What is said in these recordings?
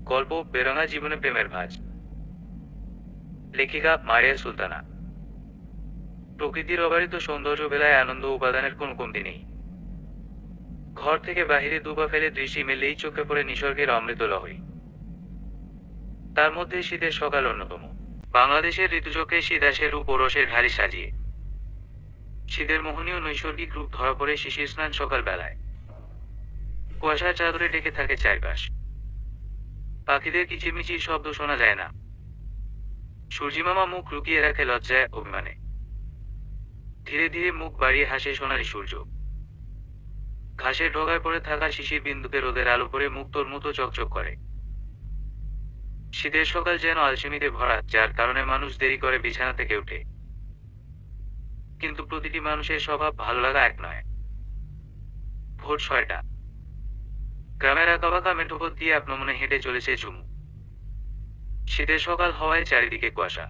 গল্প বেরঙা জীবনে প্রেমের ভাঁজ। লেখিকা মারিয়া সুলতানা। প্রকৃতির অবারিত সৌন্দর্য বেলায় আনন্দ উপাদানের কোনো কমতি নেই। ঘর থেকে বাহিরে দুপা ফেলে দৃষ্টি মেললেই চোখে পড়ে নিসর্গের অমৃত লহরী। তার মধ্যে শীতের সকাল অন্যতম। বাংলাদেশের ঋতুচক্রে শীত আসে রূপ ও রসের ঢালি সাজিয়ে। শীতের মোহনীয় নৈসর্গিক রূপ ধরা পড়ে শিশির স্নান সকাল বেলায়। কুয়াশার চাদরে ঢেকে থাকে চারপাশ। পাখিদের কিচিরমিচির শব্দ শোনা যায় না। সূর্যিমামা মুখ লুকিয়ে রাখে লজ্জায় অভিমানে। ধীরে ধীরে মুখ বাড়িয়ে হাসে সোনালি সূর্য। ঘাসের ডগায় পড়ে থাকা শিশির বিন্দুতে রোদের আলো পড়ে মুক্তোর মতো চকচক করে। শীতের সকাল যেন আলসেমিতে ভরা, যার কারণে মানুষ দেরি করে বিছানা থেকে উঠে। কিন্তু প্রতিটি মানুষের স্বভাব ভালো লাগা এক নয়। ভোর 6টা। গ্রামের আঁকাবাঁকা মেঠোপথ দিয়ে আপন মনে হেঁটে চলেছে ঝুমু। শীতের সকাল হওয়ায় চারিদিকে কুয়াশা।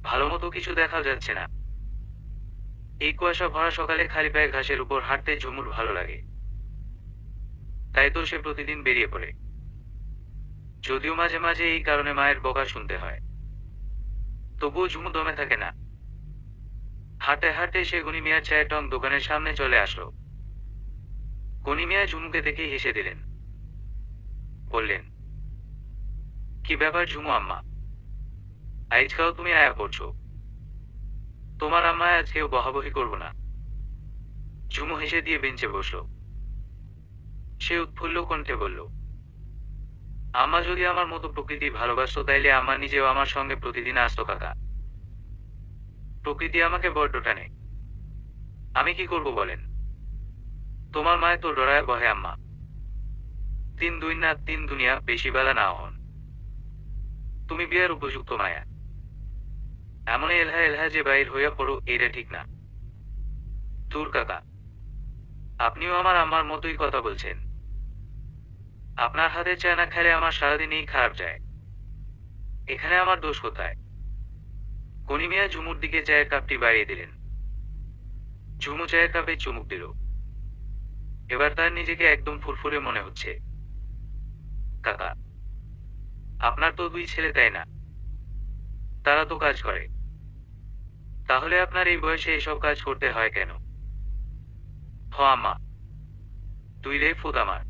ভালো মতো কিছু দেখা যাচ্ছে না। এই কুয়াশা ভরা সকালে খালি পায়ে ঘাসের উপর হাঁটতে ঝুমুর ভালো লাগে। তাই তো সে প্রতিদিন বেরিয়ে পড়ে। যদিও মাঝে মাঝে এই কারণে মায়ের বকা শুনতে হয়, তবুও ঝুমু দমে থাকে না। হাঁটতে হাঁটতে সে গনি মিয়ার চায়ের টং দোকানের সামনে চলে আসলো। গনি মিয়া ঝুমুকে দেখেই হেসে দিলেন। বললেন, কি ব্যাপার ঝুমু আম্মা, আজকাল তুমি আয়া পড়ছো? তোমার আম্মায় আজকেও বহাবহি করবো না। ঝুমু হেসে দিয়ে বেঞ্চে বসলো। সে উৎফুল্ল কণ্ঠে বলল, আম্মা যদি আমার মতো প্রকৃতি ভালোবাসতো তাইলে আম্মা নিজেও আমার সঙ্গে প্রতিদিন আসতো কাকা। প্রকৃতি আমাকে বড্ড টানে। আমি কি করব বলেন? তোমার মায় তো ডরায় বহে আম্মা। 3 দুই না 3 দুনিয়া, বেশি বেলা না হন। তুমি বিয়ার উপযুক্ত মায়া। এমন এলহা এলহা যে বাইর হইয়া পড়ো, এইটা ঠিক না। দূর কাকা, আপনিও আমার আম্মার মতোই কথা বলছেন। আপনার হাতে চা না খেলে আমার সারাদিনই খারাপ যায়। এখানে আমার দোষ কোথায়? গনি মিয়া ঝুমুর দিকে চায়ের কাপটি বাড়িয়ে দিলেন। ঝুমু চায়ের কাপে চুমুক দিল। এবার তার নিজেকে একদম ফুরফুরে মনে হচ্ছে। কাকা, আপনার তো 2 ছেলে, তাই না? তারা তো কাজ করে। তাহলে আপনার এই বয়সে এসব কাজ করতে হয় কেন? হ আম্মা, 2 রে ফুদ আমার।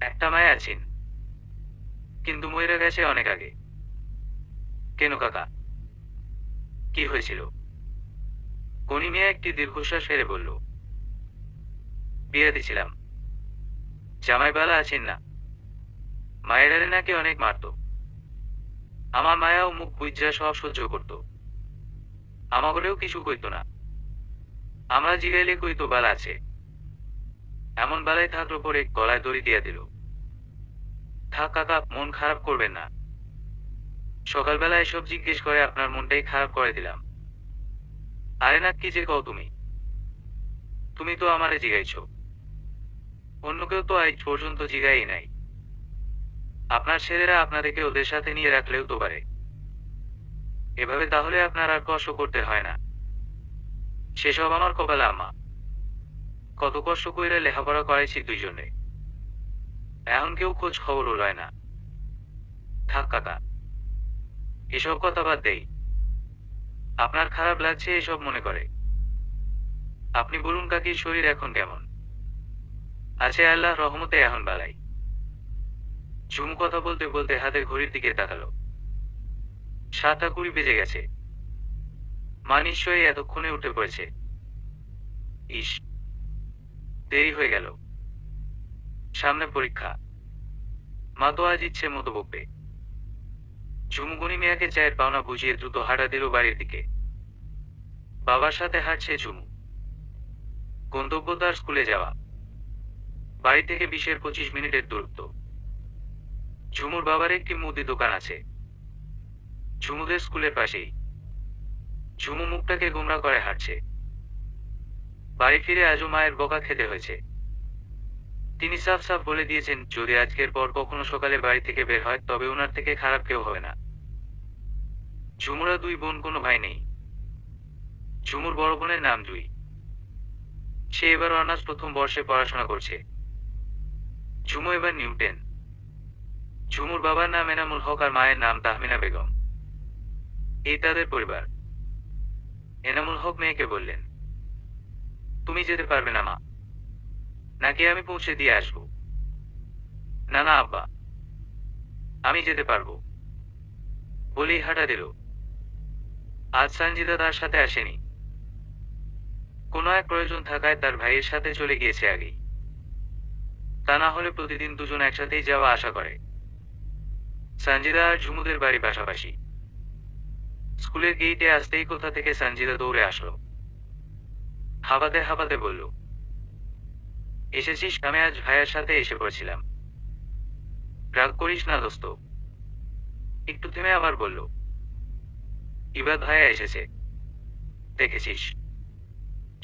একটা মায় আছেন, কিন্তু মইরা গেছে অনেক আগে। কেন কাকা, কি হয়েছিল? গনি মিয়া একটি দীর্ঘশ্বাস ফেলে বলল, বিয়ে দিছিলাম। জামাইবালা আছেন না, মায়েরারে নাকি অনেক মারত। আমার মায়াও মুখ বুইজ্জা সব সহ্য করত। আমাগরেও কিছু কইতো না। আমরা জিগাইলে কইতো বালা আছে। এমন বেলায় থাকলো পরে গলায় দড়ি দিয়া দিল। থাক কাকা, মন খারাপ করবেন না। সকালবেলা এসব জিজ্ঞেস করে আপনার মনটাই খারাপ করে দিলাম। আরে না, কি যে কও তুমি। তুমি তো আমারে জিগাইছো, অন্য কেউ তো আজ পর্যন্ত জিগাই নাই। আপনার ছেলেরা আপনাদেরকে ওদের সাথে নিয়ে রাখলেও তো পারে। এভাবে তাহলে আপনার আর কষ্ট করতে হয় না। সেসব আমার কপালে আম্মা। কত কষ্ট কইরা লেখাপড়া করাইছি 2 জনে। এখন কেউ খোঁজ খবরও লয় না। থাক কাকা, এসব কথা বাদ দেই। আপনার খারাপ লাগছে এসব মনে করে। আপনি বলুন কাকির শরীর এখন কেমন? আছে আল্লাহ রহমতে এখন বালাই। ঝুমু কথা বলতে বলতে হাতের ঘড়ির দিকে তাকালো। 7টা 20 বেজে গেছে। মা নিশ্চয়ই এতক্ষণে উঠে পড়েছে। ইস, দেরি হয়ে গেল। সামনে পরীক্ষা। মা তো আজ ইচ্ছে মতো বকবে। ঝুমু গনি মিয়াকে চায়ের পাওনা বুঝিয়ে দ্রুত হাঁটা দিল বাড়ির দিকে। বাবার সাথে হাঁটছে ঝুমু। গন্তব্য তার স্কুলে যাওয়া। বাড়ি থেকে 20-25 মিনিটের দূরত্ব। ঝুমুর বাবার একটি মুদি দোকান আছে ঝুমুদের স্কুলের পাশেই। ঝুমু মুখটাকে গোমরা করে হাঁটছে। বাড়ি ফিরে আজও মায়ের বকা খেতে হয়েছে। তিনি সাফ সাফ বলে দিয়েছেন, যদি আজকের পর কখনো সকালে বাড়ি থেকে বের হয় তবে ওনার থেকে খারাপ কেউ হবে না। ঝুমুরা 2 বোন, কোনো ভাই নেই। ঝুমুর বড় বোনের নাম জুই। সে এবার অনার্স প্রথম বর্ষে পড়াশোনা করছে। ঝুমু এবার নিউ 10। ঝুমুর বাবার নাম এনামুল হক আর মায়ের নাম তাহমিনা বেগম। এই তাদের পরিবার। এনামুল হক মেয়েকে বললেন, তুমি যেতে পারবে না মা, নাকি আমি পৌঁছে দিয়ে আসবো? না না আব্বা, আমি যেতে পারবো বলেই হাঁটা দিল। আজ সঞ্জিদা তার সাথে আসেনি, কোনো এক প্রয়োজন থাকায় তার ভাইয়ের সাথে চলে গিয়েছে আগেই। তা না হলে প্রতিদিন দুজন একসাথেই যাওয়া আসা করে। সঞ্জিদা আর ঝুমুদের বাড়ি পাশাপাশি। স্কুলের গেইটে আসতেই কোথা থেকে সঞ্জিদা দৌড়ে আসলো। হাঁপাতে হাঁপাতে বলল, এসেছিস? আমি আজ ভাইয়ের সাথে এসে পড়েছিলাম। রাগ করিস না দোস্ত। একটু থেমে আবার বলল, ইবাদ ভাইয়া এসেছে, দেখেছিস?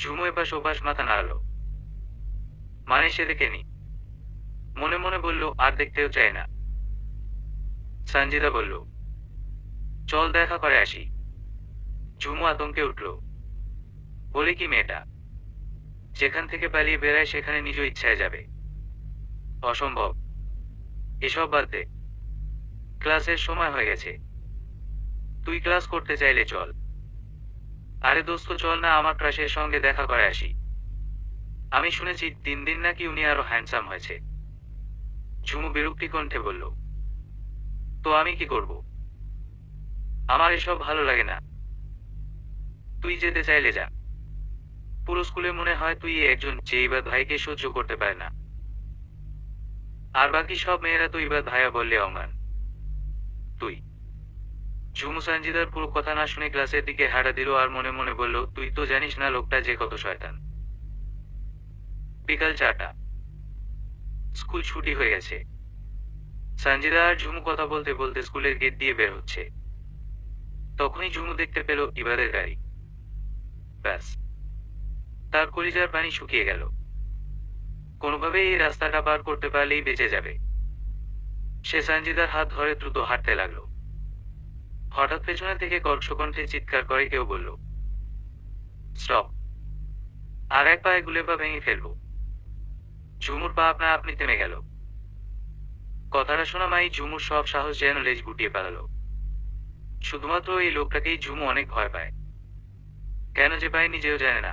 ঝুমু এপাশ ওপাশ মাথা নাড়ালো। মানে সে দেখেনি? মনে মনে বলল, আর দেখতেও চায় না। সঞ্জিদা বলল, চল দেখা করে আসি। ঝুমু আতঙ্কে উঠল। বলে কি মেয়েটা, যেখান থেকে পালিয়ে বেড়ায় সেখানে নিজ ইচ্ছায় যাবে? অসম্ভব। এসব বাদ দে, ক্লাসের সময় হয়ে গেছে। তুই ক্লাস করতে চাইলে চল। আরে দোস্ত চল না, আমার ক্রাশের সঙ্গে দেখা করে আসি। আমি শুনেছি দিন দিন নাকি উনি আরো হ্যান্ডসাম হয়েছে। ঝুমু বিরক্তি কণ্ঠে বলল, তো আমি কি করব? আমার এসব ভালো লাগে না। তুই যেতে চাইলে যা। পুরো স্কুলে মনে হয় তুই একজন যে ইবাদ ভাইকে সহ্য করতে পারে না। আর বাকি সব মেয়েরা তো ইবাদ ভাইয়া বললে অঙ্গান। তুই। ঝুমু সঞ্জিদার পুরো কথা না শুনে ক্লাসের দিকে হাঁটা দিল আর মনে মনে বলল, তুই তো জানিস না লোকটা যে কত শয়তান। বিকাল 4টা। স্কুল ছুটি হয়ে গেছে। সঞ্জিদা আর ঝুমু কথা বলতে বলতে স্কুলের গেট দিয়ে বের হচ্ছে। তখনই ঝুমু দেখতে পেল ইবাদের গাড়ি। ব্যাস, তার কলিজার পানি শুকিয়ে গেল। কোনোভাবে এই রাস্তাটা পার করতে পারলেই বেঁচে যাবে। সে সঞ্জিদার হাত ধরে দ্রুত হাঁটতে লাগলো। হঠাৎ পেছনে থেকে কণ্ঠে চিৎকার করে কেউ বলল, স্টপ। আর এক পায়ে গুলে পা ভেঙে ফেলবো। ঝুমুর পা আপনা আপনি থেমে গেল। কথাটা শোনা মাই ঝুমুর সব সাহস যেন লেজ গুটিয়ে পালালো। শুধুমাত্র এই লোকটাকেই ঝুমু অনেক ভয় পায়। কেন যে পায় নিজেও জানে না।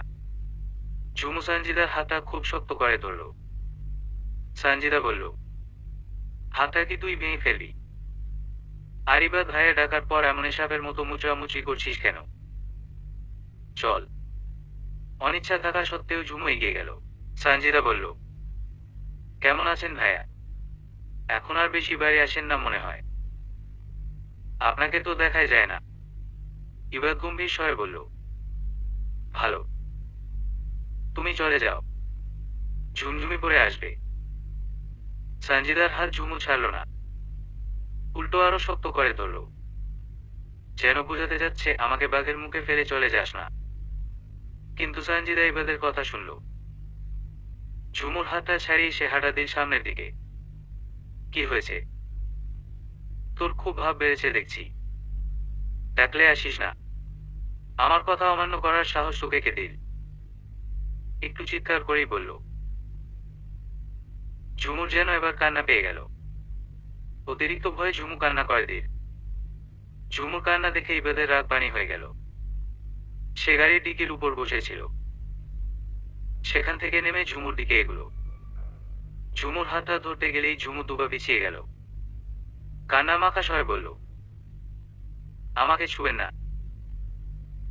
ঝুমু সঞ্জিদার হাতটা খুব শক্ত করে ধরল। সঞ্জিদা বলল, হাতটা কি তুই ভেঙে ফেলবি? আর ইবাদ ভাইয়া ডাকার পর এমন সাপের মতো মুচড়ামুচড়ি করছিস কেন? চল। অনিচ্ছা থাকা সত্ত্বেও ঝুমু এগিয়ে গেল। সঞ্জিদা বলল, কেমন আছেন ভাইয়া? এখন আর বেশি বাড়ি আসেন না মনে হয়। আপনাকে তো দেখাই যায় না। ইবাদ গম্ভীর স্বরে বলল, ভালো। তুমি চলে যাও, ঝুমঝুমি পড়ে আসবে। সঞ্জিদার হাত ঝুমু ছাড়ল না, উল্টো আরো শক্ত করে ধরল, যেন বোঝাতে যাচ্ছে আমাকে বাঘের মুখে ফেলে চলে যাস না। কিন্তু সঞ্জিদা ইবাদের কথা শুনল। ঝুমুর হাতটা ছাড়িয়ে সে হাঁটা দিল সামনের দিকে। কি হয়েছে? তোর খুব ভাব বেড়েছে দেখছি। ডাকলে আসিস না। আমার কথা অমান্য করার সাহস তোকে কে দিল? একটু চিৎকার করেই বলল। ঝুমুর যেন এবার কান্না পেয়ে গেল। অতিরিক্ত ভয়ে ঝুমু কান্না করে দিল। ঝুমুর কান্না দেখে ইবাদের রাগ পানি হয়ে গেল। সে গাড়ির ডিকির উপর বসেছিল। সেখান থেকে নেমে ঝুমুর দিকে এগুলো। ঝুমুর হাতটা ধরতে গেলেই ঝুমু দুবা পিছিয়ে গেল। কান্না মাখা স্বরে বলল, আমাকে ছুঁবেন না,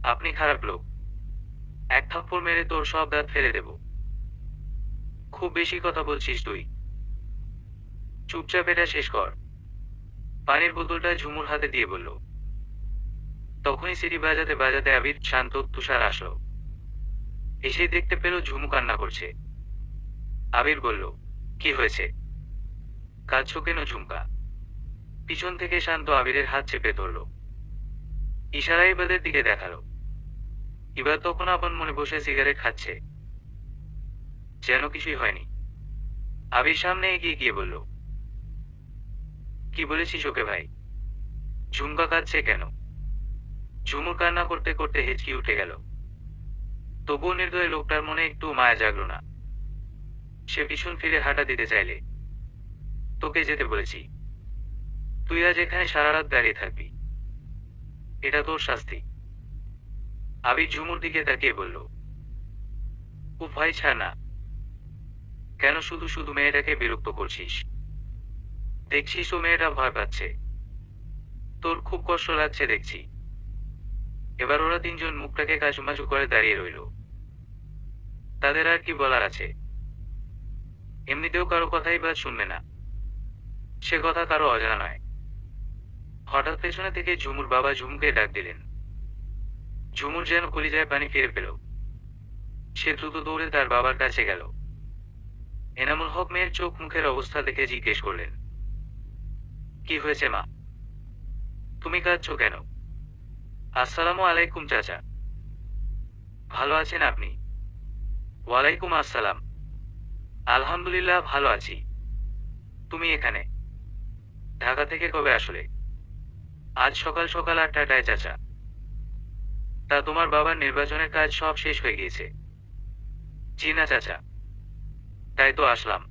আপনি খারাপ লোক। এক থাপ্পড় মেরে তোর সব দাঁত ফেলে দেব। খুব বেশি কথা বলছিস তুই। চুপচাপ এটা শেষ কর। পানির বোতলটা ঝুমুর হাতে দিয়ে বলল। তখনই সিটি বাজাতে বাজাতে আবির, শান্ত, তুষার আসলো। এসে দেখতে পেল ঝুমু কান্না করছে। আবির বলল, কি হয়েছে? কাঁদছো কেন ঝুমকা? পিছন থেকে শান্ত আবিরের হাত চেপে ধরল। ইশারায় ইবাদের দিকে দেখালো। ইবাদ তখন আপন মনে বসে সিগারেট খাচ্ছে, যেন কিছুই হয়নি। আবির সামনে এগিয়ে গিয়ে বলল, কি বলেছিস ওকে ভাই? ঝুমকা কাঁদছে কেন? ঝুমুর কান্না করতে করতে হেঁচকি উঠে গেল। তবুও নির্দয় লোকটার মনে একটু মায়া জাগল না। সে পিছন ফিরে হাঁটা দিতে চাইলে, তোকে যেতে বলেছি। তুই আজ এখানে সারা রাত দাঁড়িয়ে থাকবি, এটা তোর শাস্তি। আবির ঝুমুর দিকে তাকিয়ে বলল, ও ভাই ছাড় না, কেন শুধু শুধু মেয়েটাকে বিরক্ত করছিস? দেখছিস ও মেয়েটা ভয় পাচ্ছে, তোর খুব কষ্ট লাগছে দেখছি। এবার ওরা তিনজন মুখটাকে কাচুমাচু করে দাঁড়িয়ে রইল। তাদের আর কি বলার আছে? এমনিতেও কারো কথাই বা শুনবে না, সে কথা কারো অজানা নয়। হঠাৎ পেছনে থেকে ঝুমুর বাবা ঝুমুকে ডাক দিলেন। ঝুমুর যেন কলিজায় পানি ফিরে পেল। সে দ্রুত দৌড়ে তার বাবার কাছে গেল। এনামুল হক মেয়ের চোখ মুখের অবস্থা দেখে জিজ্ঞেস করলেন, কি হয়েছে মা, তুমি কাঁদছো কেন? আসসালামু আলাইকুম চাচা, ভালো আছেন আপনি? ওয়ালাইকুম আসসালাম, আলহামদুলিল্লাহ ভালো আছি। তুমি এখানে ঢাকা থেকে কবে আসলে? আজ সকাল সকাল 8টায় চাচা। তা তোমার বাবার নির্বাচনের কাজ সব শেষ হয়ে গিয়েছে? জি না চাচা। তাই তো আসলাম।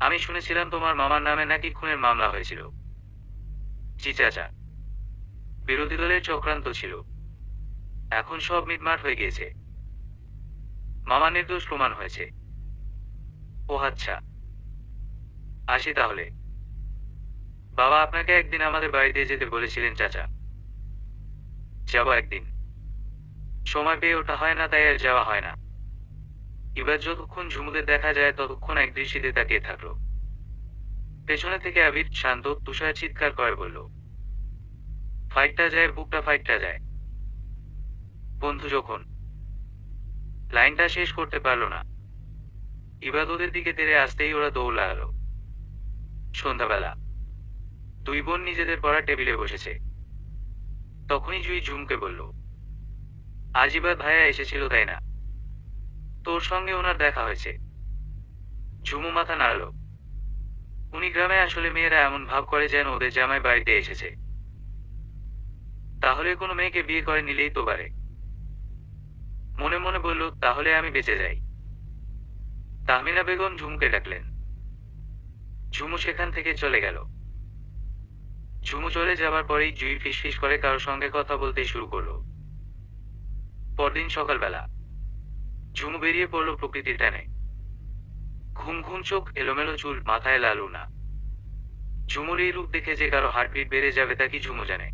আমি শুনেছিলাম তোমার মামার নামে নাকি খুনের মামলা হয়েছিল। জি চাচা, বিরোধী দলের চক্রান্ত ছিল। এখন সব মিটমাট হয়ে গিয়েছে, মামা নির্দোষ প্রমাণ হয়েছে। ও আচ্ছা, আসি তাহলে। বাবা আপনাকে একদিন আমাদের বাড়িতে যেতে বলেছিলেন চাচা। যাব একদিন, সময় পেয়ে ওঠা হয় না তাই আর যাওয়া হয় না। এবার যতক্ষণ ঝুমুদের দেখা যায় ততক্ষণ এক দৃষ্টিতে তাকিয়ে থাকলো। পেছনে থেকে আবির শান্ত তুষার চিৎকার করে বলল, ফাইটটা যায়, বুকটা ফাইটটা যায়। বন্ধু যখন লাইনটা শেষ করতে পারলো না, ইবাদ ওদের দিকে তেড়ে আসতেই ওরা দৌড় লাগালো। সন্ধ্যাবেলা দুই বোন নিজেদের পড়ার টেবিলে বসেছে। তখনই জুই ঝুমকে বলল, আজ ইবাদ ভাইয়া এসেছিল তাই না? তোর সঙ্গে ওনার দেখা হয়েছে। ঝুমু মাথা নাড়ল। উনি গ্রামে আসলে মেয়েরা এমন ভাব করে যেন ওদের জামাই বাড়িতে এসেছে। তাহলে কোনো মেয়েকে বিয়ে করে নিলেই তো পারে। মনে মনে বলল, তাহলে আমি বেঁচে যাই। তাহমিনা বেগম ঝুমুকে ডাকলেন। ঝুমু সেখান থেকে চলে গেল। ঝুমু চলে যাবার পরেই জুই ফিসফিস করে কারোর সঙ্গে কথা বলতে শুরু করলো। পরদিন সকালবেলা ঝুমু বেরিয়ে পড়ল প্রকৃতির টানে। ঘুম ঘুম চোখ, এলোমেলো চুল, মাথায় লালু না। ঝুমুর এই রূপ দেখে যে কারো হার্টবিট বেড়ে যাবে তা কি ঝুমু জানে?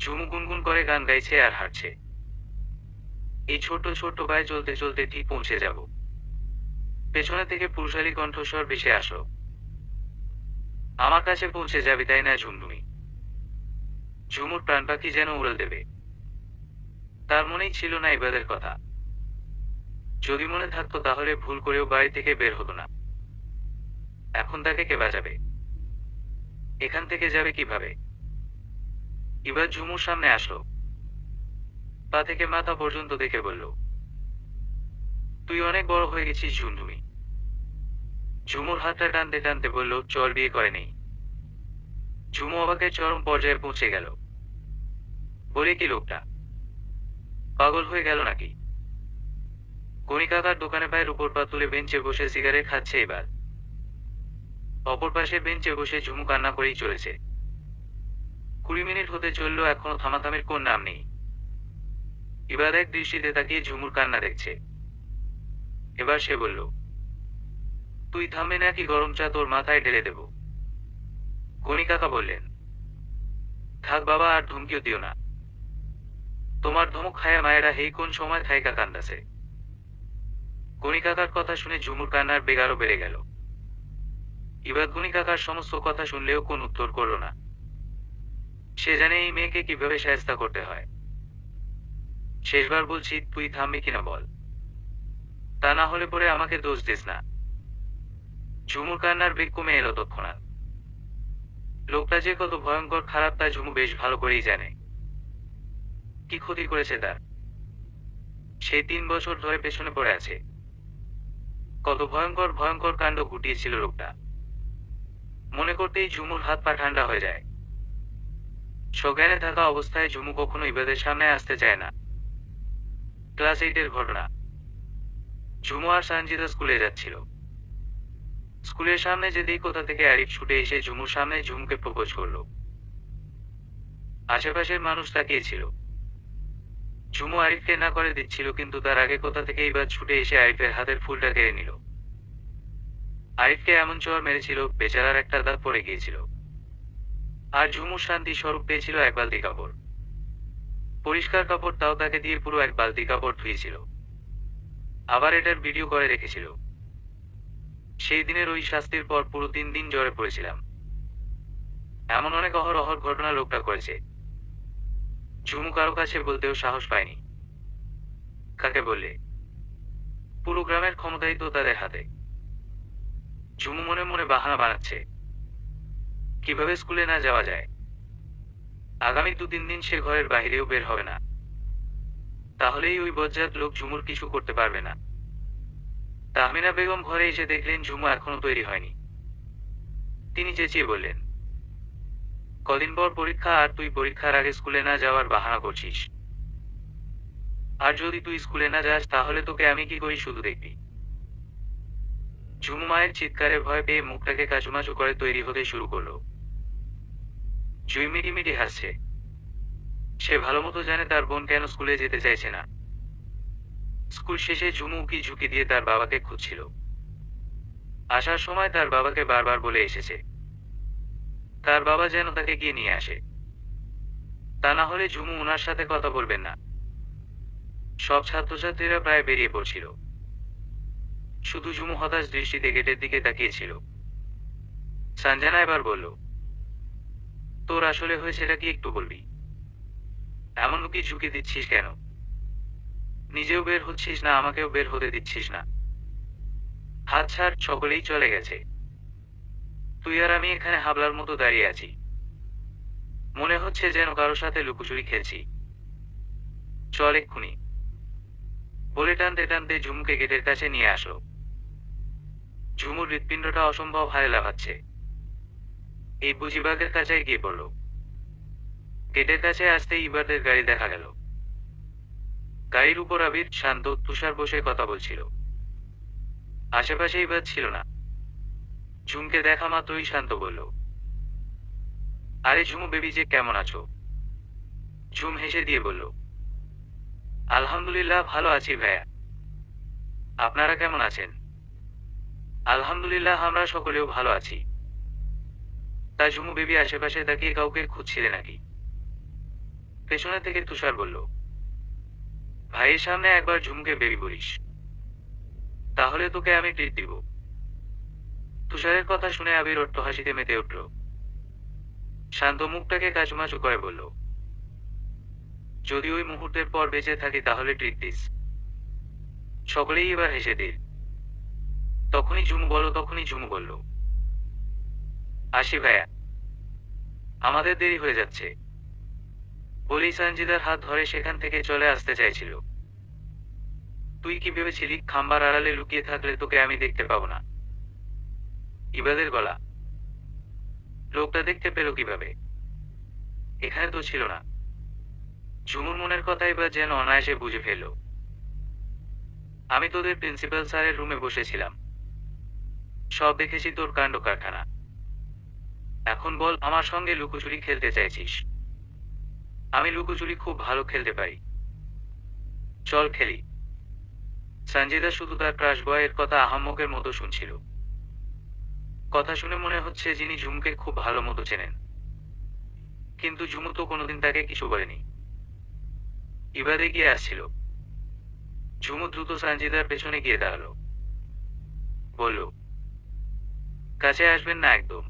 ঝুমু গুনগুন করে গান গাইছে আর হাঁটছে। এই ছোট্ট ছোট্ট পায়ে চলতে চলতে ঠিক পৌঁছে যাব। পেছনে থেকে পুরুষালী কণ্ঠস্বর ভেসে আসলো, আমার কাছে পৌঁছে যাবি তাই না ঝুমঝুমি? ঝুমুর প্রাণ পাখি যেন উড়াল দেবে। তার মনেই ছিল না ইবাদের কথা। যদি মনে থাকতো তাহলে ভুল করেও বাড়ি থেকে বের হতো না। এখন তাকে কে বাঁচাবে? এখান থেকে যাবে কিভাবে? ইবাদ ঝুমুর সামনে আসলো। পা থেকে মাথা পর্যন্ত দেখে বলল, তুই অনেক বড় হয়ে গেছিস ঝুমঝুমি। ঝুমুর হাতটা টানতে টানতে বলল, চল বিয়ে করে নেই। ঝুমু অবাকের চরম পর্যায়ে পৌঁছে গেল। বলে কি লোকটা পাগল হয়ে গেল নাকি? গণি কাকার দোকানে পায়ের উপর পা তুলে বেঞ্চে বসে সিগারেট খাচ্ছে এবার। অপর পাশে বেঞ্চে বসে ঝুমু কান্না করেই চলেছে। 20 মিনিট হতে চলল, এখনো থামাথামির কোন নাম নেই। এবার এক দৃষ্টিতে তাকিয়ে ঝুমুর কান্না দেখছে। এবার সে বলল, তুই থামবে নাকি গরম চা তোর মাথায় ঢেলে দেব? গণি কাকা বললেন, থাক বাবা, আর ধমকিও দিও না। তোমার ধমক খায়া মায়েরা হেই কোন সময় থাইকা কান্দাছে। গণি কাকার কথা শুনে ঝুমুর কান্নার বেগ আরো বেড়ে গেল। এবার গণি কাকার সমস্ত কথা শুনলেও কোন উত্তর করল না। সে জানে এই মেয়েকে কিভাবে শায়েস্তা করতে হয়। শেষবার বলছি, তুই থামবি কিনা বল, তা না হলে পরে আমাকে দোষ দিস না। ঝুমুর কান্নার বেগ কমে এলো তৎক্ষণাৎ। লোকটা যে কত ভয়ঙ্কর খারাপ তা ঝুমু বেশ ভালো করেই জানে। কি ক্ষতি করেছে তার? সেই 3 বছর ধরে পেছনে পড়ে আছে। কত ভয়ঙ্কর ভয়ঙ্কর কাণ্ড ঘটিয়েছিল লোকটা। মনে করতেই ঝুমুর হাত পা ঠান্ডা হয়ে যায়। সজ্ঞানে থাকা অবস্থায় ঝুমু কখনো ইবাদের সামনে আসতে চায় না। ক্লাস 8-এর ঘটনা। ঝুমু আর সানজিদা স্কুলে যাচ্ছিল। স্কুলের সামনে যেতেই কোথা থেকে আরিফ ছুটে এসে ঝুমুর সামনে ঝুমুকে প্রপোজ করলো। আশেপাশের মানুষ তাকিয়েছিল। ঝুমু আরিফকে না করে দিচ্ছিল, কিন্তু তার আগে কোথা থেকে এইবার ছুটে এসে আরিফের হাতের ফুলটা কেড়ে নিল। আরিফকে এমন চড় মেরেছিল, বেচারার একটা দাঁত পড়ে গিয়েছিল। আর ঝুমুর শান্তি স্বরূপ পেয়েছিল এক বালতি কাপড়। পরিষ্কার কাপড়, তাও তাকে দিয়ে পুরো এক বালতি কাপড় ধুয়েছিল। আবার এটার ভিডিও করে রেখেছিল। সেই দিনের ওই শাস্তির পর পুরো 3 দিন জ্বরে পড়েছিলাম। এমন অনেক অহরহ ঘটনা লোকটা করেছে। ঝুমু কারো কাছে বলতেও সাহস পায়নি। কাকে বললে? পুরো গ্রামের ক্ষমতাই তো তাদের হাতে। ঝুমু মনে মনে বাহানা বানাচ্ছে, কিভাবে স্কুলে না যাওয়া যায়। আগামী 2-3 দিন সে ঘরের বাইরেও বের হবে না। তাহলেই ওই বজ্জাত লোক ঝুমুর কিছু করতে পারবে না। তাহমিনা বেগম ঘরে এসে দেখলেন ঝুমু এখনো তৈরি হয়নি। তিনি চেঁচিয়ে বললেন, কদিন পর পরীক্ষা, আর তুই পরীক্ষার আগে স্কুলে না যাওয়ার বাহানা করছিস। আর যদি তুই স্কুলে না যাস তাহলে তোকে আমি কি করি শুধু দেখবি। ঝুমু মায়ের চিৎকারে ভয় পেয়ে মুখটাকে কাচুমাচু করে তৈরি হতে শুরু করলো। জুই মিটিমিটি হাসছে। সে ভালো মতো জানে তার বোন কেন স্কুলে যেতে চাইছে না। স্কুল শেষে ঝুমু উকি ঝুঁকি দিয়ে তার বাবাকে খুঁজছিল। আসার সময় তার বাবাকে বারবার বলে এসেছে তার বাবা যেন তাকে গিয়ে নিয়ে আসে, তা না হলে ঝুমু ওনার সাথে কথা বলবেন না। সব ছাত্রছাত্রীরা প্রায় বেরিয়ে পড়ছিল। শুধু ঝুমু হতাশ দৃষ্টিতে গেটের দিকে তাকিয়েছিল। সঞ্জনা এবার বলল, তোর আসলে হয়েছেটা কি একটু বলবি? এমন উকি ঝুঁকি দিচ্ছিস কেন? নিজেও বের হচ্ছিস না, আমাকেও বের হতে দিচ্ছিস না। হাত ছাড়, সকলেই চলে গেছে। তুই আর আমি এখানে হাবলার মতো দাঁড়িয়ে আছি। মনে হচ্ছে যেন কারোর সাথে লুকোচুরি খেলছি। চল এক্ষুনি। বলে টানতে টানতে ঝুমুকে গেটের কাছে নিয়ে আসলো। ঝুমুর হৃৎপিণ্ডটা অসম্ভব হারে লাফাচ্ছে। এই বুঝিবাগের কাছে গিয়ে পড়ল। গেটের কাছে আসতেই ইবাদের গাড়ি দেখা গেল। গাড়ির উপর আবির, শান্ত, তুষার বসে কথা বলছিল। আশেপাশে ইবাদ ছিল না। ঝুমকে দেখা মাত্রই শান্ত বলল, আরে ঝুমু বেবি যে, কেমন আছো? ঝুম হেসে দিয়ে বলল, আলহামদুলিল্লাহ ভালো আছি ভাইয়া। আপনারা কেমন আছেন? আলহামদুলিল্লাহ আমরা সকলেও ভালো আছি। তা ঝুমু বেবি আশেপাশে তাকিয়ে কাউকে খুঁজছিলে নাকি? পেছনে থেকে তুষার বলল, ভাইয়ের সামনে একবার ঝুমুকে বেবি বলিস, তাহলে তোকে আমি ট্রিট দিব। তুষারের কথা শুনে আবির অট্ট হাসিতে মেতে উঠল। শান্ত মুখটাকে কাচুমাচু করে বলল, যদি ওই মুহূর্তের পর বেঁচে থাকি তাহলে ট্রিট দিস। সকলেই এবার হেসে দিল। তখনই ঝুমু বলল, আসি ভাইয়া, আমাদের দেরি হয়ে যাচ্ছে। বলেই সঞ্জিদার হাত ধরে সেখান থেকে চলে আসতে চাইছিল। তুই কি ভেবেছিলি খাম্বার আড়ালে লুকিয়ে থাকলে তোকে আমি দেখতে পাবো না? ইবাদের গলা। লোকটা দেখতে পেল কিভাবে? এখানে তো ছিল না। ঝুমুর মনের কথা এবার যেন অনায়াসে বুঝে ফেলল। আমি তোদের প্রিন্সিপাল স্যারের রুমে বসেছিলাম, সব দেখেছি তোর কাণ্ড কারখানা। এখন বল, আমার সঙ্গে লুকোচুরি খেলতে চাইছিস? আমি লুকোচুরি খুব ভালো খেলতে পারি, চল খেলি। সঞ্জিদা শুধু তার ক্রাশ বয়ের কথা আহাম্মকের মতো শুনছিল। কথা শুনে মনে হচ্ছে যিনি ঝুমুকে খুব ভালো মতো চেনেন। কিন্তু ঝুমু তো কোনোদিন তাকে কিছু বলেনি। ইবাদে গিয়ে আসছিল। ঝুমু দ্রুত সঞ্জিদার পেছনে গিয়ে দাঁড়ালো। বলল, কাছে আসবেন না একদম,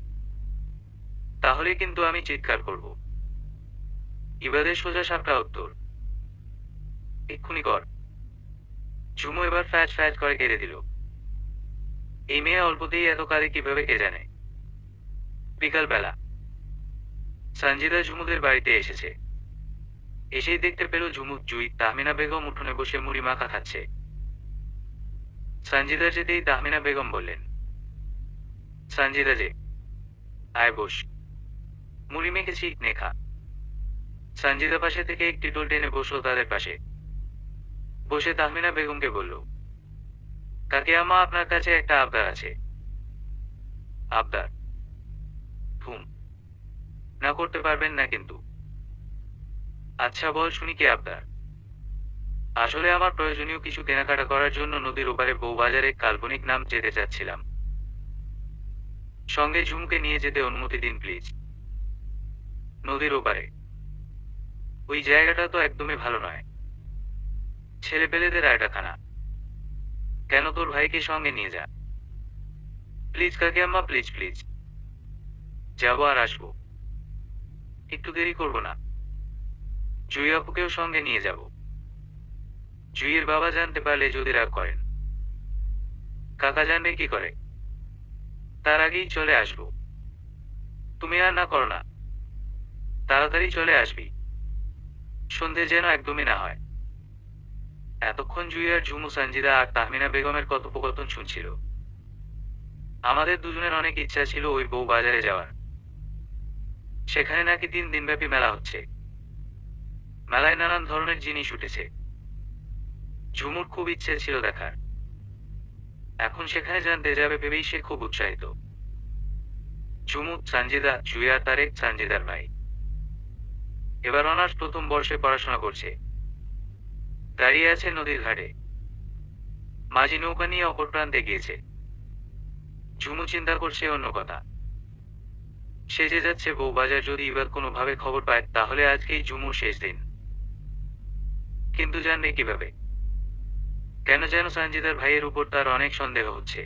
তাহলে কিন্তু আমি চিৎকার করব। ইবাদের সোজা সাপটা উত্তর, এক্ষুনি কর। ঝুমু এবার ফ্যাচ ফ্যাচ করে কেড়ে দিল। এই মেয়ে অল্পতেই এত কাঁদে কিভাবে কে জানে। বিকালবেলা সঞ্জিদা ঝুমুদের বাড়িতে এসেছে। এসেই দেখতে পেল ঝুমু, জুই, তাহমিনা বেগম উঠোনে বসে মুড়ি মাখা খাচ্ছে। সঞ্জিদা যেতেই তাহমিনা বেগম বললেন, সঞ্জিদা যে, আয় বস, মুড়ি মেখেছি, নে খা। সঞ্জিদা পাশে থেকে একটি টোল টেনে বসলো তাদের পাশে। বসে তাহমিনা বেগমকে বলল, কাকিয়াম্মা আপনার কাছে একটা আবদার আছে। আবদার। হুম। না করতে পারবেন না কিন্তু। আচ্ছা বল শুনি কি আবদার। আসলে আমার প্রয়োজনীয় কিছু কেনাকাটা করার জন্য নদীর ওপারে বউবাজারে কাল্পনিক নাম যেতে চাচ্ছিলাম। সঙ্গে ঝুমকে নিয়ে যেতে অনুমতি দিন প্লিজ। নদীর ওপারে? ওই জায়গাটা তো একদমই ভালো নয়। ছেলেপেলেদের আড্ডাখানা। কেন তোর ভাইকে সঙ্গে নিয়ে যা। প্লিজ কাকি আম্মা, প্লিজ প্লিজ। যাবো আর আসবো। একটু দেরি করবো না। জুই আপুকেও সঙ্গে নিয়ে যাব। জুইয়ের বাবা জানতে পারলে যদি রাগ করেন। কাকা জানবে কি করে? তার আগেই চলে আসবো। তুমি আর না করো না। তাড়াতাড়ি চলে আসবি। সন্ধে যেন একদমই না হয়। এতক্ষণ জুই আর ঝুমু সানজিদা আর তাহমিনা বেগমের কথোপকথন শুনছিল। আমাদের দুজনের অনেক ইচ্ছা ছিল ওই বউ বাজারে যাওয়ার। সেখানে নাকি 3 দিনব্যাপী মেলা হচ্ছে। মেলায় নানান ধরনের জিনিস উঠেছে। ঝুমুর খুব ইচ্ছে ছিল দেখার। এখন সেখানে জানতে যাবে ভেবেই সে খুব উৎসাহিত। ঝুমু, সানজিদা, জুই আর তারেক সানজিদার ভাই। এবার অনার্স প্রথম বর্ষে পড়াশোনা করছে। দাঁড়িয়ে আছে নদীর ঘাটে। মাঝি নৌকা নিয়ে অপর প্রান্তে গিয়েছে। ঝুমু চিন্তা করছে অন্য কথা। সে যে যাচ্ছে বউবাজার, যদি এবার কোনোভাবে খবর পায় তাহলে আজকেই ঝুমুর শেষ দিন। কিন্তু জানবে কিভাবে? কেন যেন সানজিদার ভাইয়ের উপর তার অনেক সন্দেহ হচ্ছে।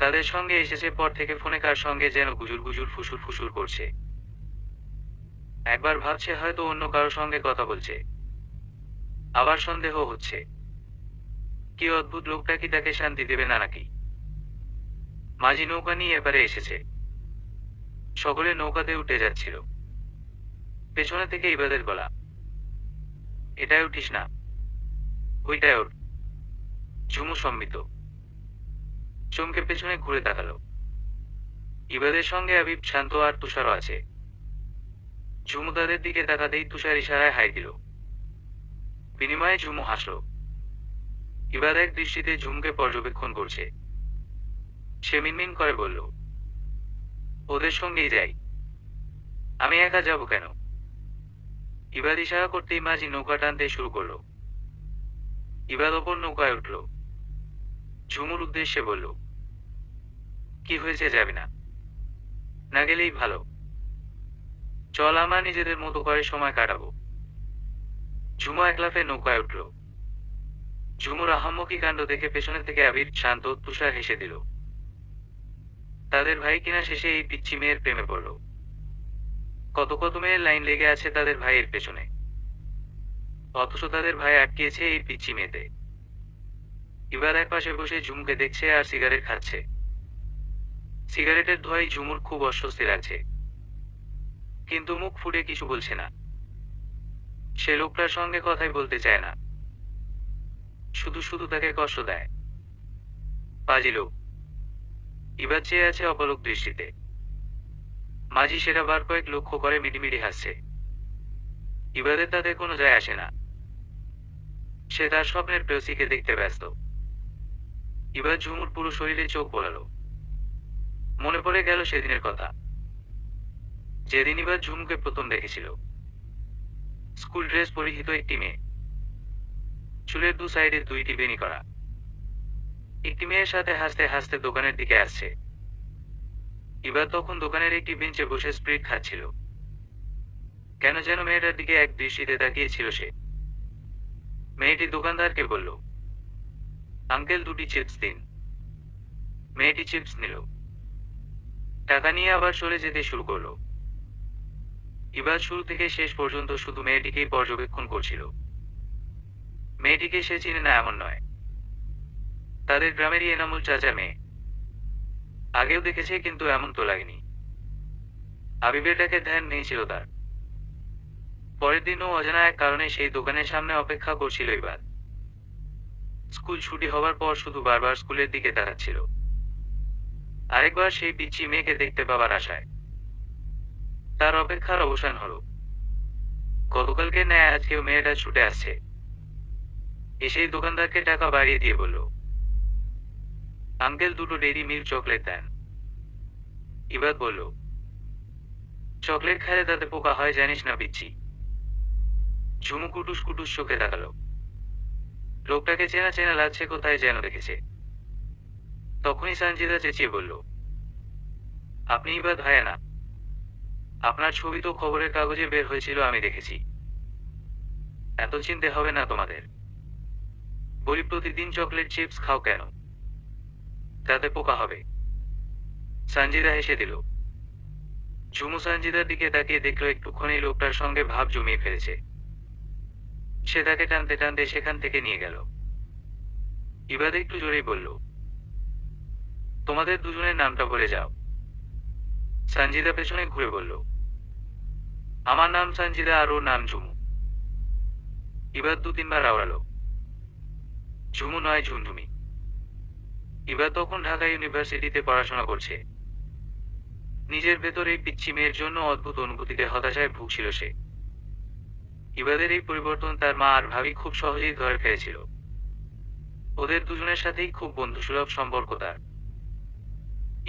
তাদের সঙ্গে এসেছে পর থেকে ফোনে কার সঙ্গে যেন গুজুর গুজুর ফুসুর ফুসুর করছে। একবার ভাবছে হয়তো অন্য কারো সঙ্গে কথা বলছে। আবার সন্দেহ হচ্ছে কি অদ্ভুত, লোকটা কি তাকে শান্তি দেবে না নাকি। মাঝি নৌকা নিয়ে এবারে এসেছে। সকলে নৌকাতে উঠে যাচ্ছিল। পেছনে থেকে ইবাদের গলা, এটাই উঠিস না, ওইটাই ওঠ। ঝুমু সম্মিত চমকে পেছনে ঘুরে তাকালো। ইবাদের সঙ্গে আবিব, শান্ত আর তুষারও আছে। ঝুমু তাদের দিকে তাকাতেই তুষার ইশারায় হাই দিল। বিনিময়ে ঝুমু হাসল। ইবাদ এক দৃষ্টিতে ঝুমুকে পর্যবেক্ষণ করছে। সে মিনমিন করে বলল, ওদের সঙ্গেই যাই। আমি একা যাব কেন? ইবাদ ইশারা করতেই মাঝি নৌকা টানতে শুরু করলো। ইবাদ ওপর নৌকায় উঠল। ঝুমুর উদ্দেশ্যে বলল, কি হয়েছে, যাবি না? না গেলেই ভালো। চল, আমরা নিজেদের মতো করে সময় কাটাবো। ঝুমু এক লাফে নৌকায় উঠল। ঝুমুর আহাম্মকি কাণ্ড দেখে পেছনে থেকে আবির, শান্ত, তুষার হেসে দিল। তাদের ভাই কিনা শেষে এই পিচ্চি মেয়ের প্রেমে পড়ল। কত কত মেয়ের লাইন লেগে আছে তাদের ভাইয়ের পেছনে, অথচ তাদের ভাই আটকিয়েছে এই পিচ্চি মেয়েতে। এবার এক পাশে বসে ঝুমুকে দেখছে আর সিগারেট খাচ্ছে। সিগারেটের ধোঁয়ায় ঝুমুর খুব অস্বস্তি লাগছে, কিন্তু মুখ ফুটে কিছু বলছে না। সে লোকটার সঙ্গে কথাই বলতে চায় না, শুধু শুধু তাকে কষ্ট দেয়। পাজি লোক। এবার চেয়ে আছে অপলক দৃষ্টিতে। মাঝি সেটা বার কয়েক লক্ষ্য করে মিটিমিটি হাসছে। এবারে তাদের কোনো যায় আসে না। সে তার স্বপ্নের প্রেয়সীকে দেখতে ব্যস্ত। এবার ঝুমুর পুরো শরীরে চোখ বোলালো। মনে পড়ে গেল সেদিনের কথা, যেদিন এবার ঝুমুকে প্রথম দেখেছিল। স্কুল ড্রেস পরিহিত একটি মেয়ে, চুলের দু সাইডে 2টি বেনি করা। একটি মেয়ের সাথে হাসতে হাসতে দোকানের দিকে আসছে। এবার তখন দোকানের একটি বেঞ্চে বসে স্প্রিট খাচ্ছিল। কেন যেন মেয়েটার দিকে এক দৃষ্টিতে তাকিয়েছিল সে। মেয়েটি দোকানদারকে বলল, আঙ্কেল 2টি চিপস দিন। মেয়েটি চিপস নিল, টাকা নিয়ে আবার চলে যেতে শুরু করলো। এবার শুরু থেকে শেষ পর্যন্ত শুধু মেয়েটিকেই পর্যবেক্ষণ করছিল। মেয়েটিকে সে চিনে না এমন নয়, তাদের গ্রামেরই এনামুল চাচার মেয়ে। আগেও দেখেছে কিন্তু এমন তো লাগেনি। আবিবেটাকে ধ্যান নিয়েছিল তার। পরের দিনও অজানা এক কারণে সেই দোকানের সামনে অপেক্ষা করছিল এবার। স্কুল ছুটি হবার পর শুধু বারবার স্কুলের দিকে তাকাচ্ছিল, আরেকবার সেই পিচ্চি মেয়েকে দেখতে পাবার আশায়। তার অপেক্ষার অবসান হলো। গতকালকে ন্যায় আজকেও মেয়েটা ছুটে আসছে। এসেই দোকানদারকে টাকা বাড়িয়ে দিয়ে বলল, আঙ্কেল 2টো ডেইরি মিল্ক চকলেট দেন। ইবাদ বলল, চকলেট খাইলে তাতে পোকা হয় জানিস না পিচ্ছি। ঝুমু কুটুস কুটুস চোখে তাকালো। লোকটাকে চেনা চেনা লাগছে, কোথায় যেন দেখেছে। তখনই সঞ্জিদা চেঁচিয়ে বলল, আপনি ইবাদ ভাইয়া না? আপনার ছবি তো খবরের কাগজে বের হয়েছিল, আমি দেখেছি। এত চিনতে হবে না তোমাদের। বলি প্রতিদিন চকলেট চিপস খাও কেন? তাতে পোকা হবে। সঞ্জিদা হেসে দিল। ঝুমু সঞ্জিদার দিকে তাকিয়ে দেখলো একটুক্ষণে লোকটার সঙ্গে ভাব জমিয়ে ফেলেছে। সে তাকে টানতে টানতে সেখান থেকে নিয়ে গেল। ইবাদ একটু জোরেই বলল, তোমাদের দুজনের নামটা বলে যাও। সঞ্জিদা পেছনে ঘুরে বলল, আমার নাম সঞ্জিদা আর ওর নাম ঝুমু। ইবাদ 2-3 বার আওড়ালো, ঝুমু নয় ঝুমঝুমি। ইবাদ তখন ঢাকা ইউনিভার্সিটিতে পড়াশোনা করছে। নিজের ভেতর এই পিচ্ছি মেয়ের জন্য অদ্ভুত অনুভূতিতে হতাশায় ভুগছিল সে। ইবাদের এই পরিবর্তন তার মা আর ভাবি খুব সহজেই ধরে ফেলেছিল। ওদের দুজনের সাথেই খুব বন্ধুসুলভ সম্পর্ক তার।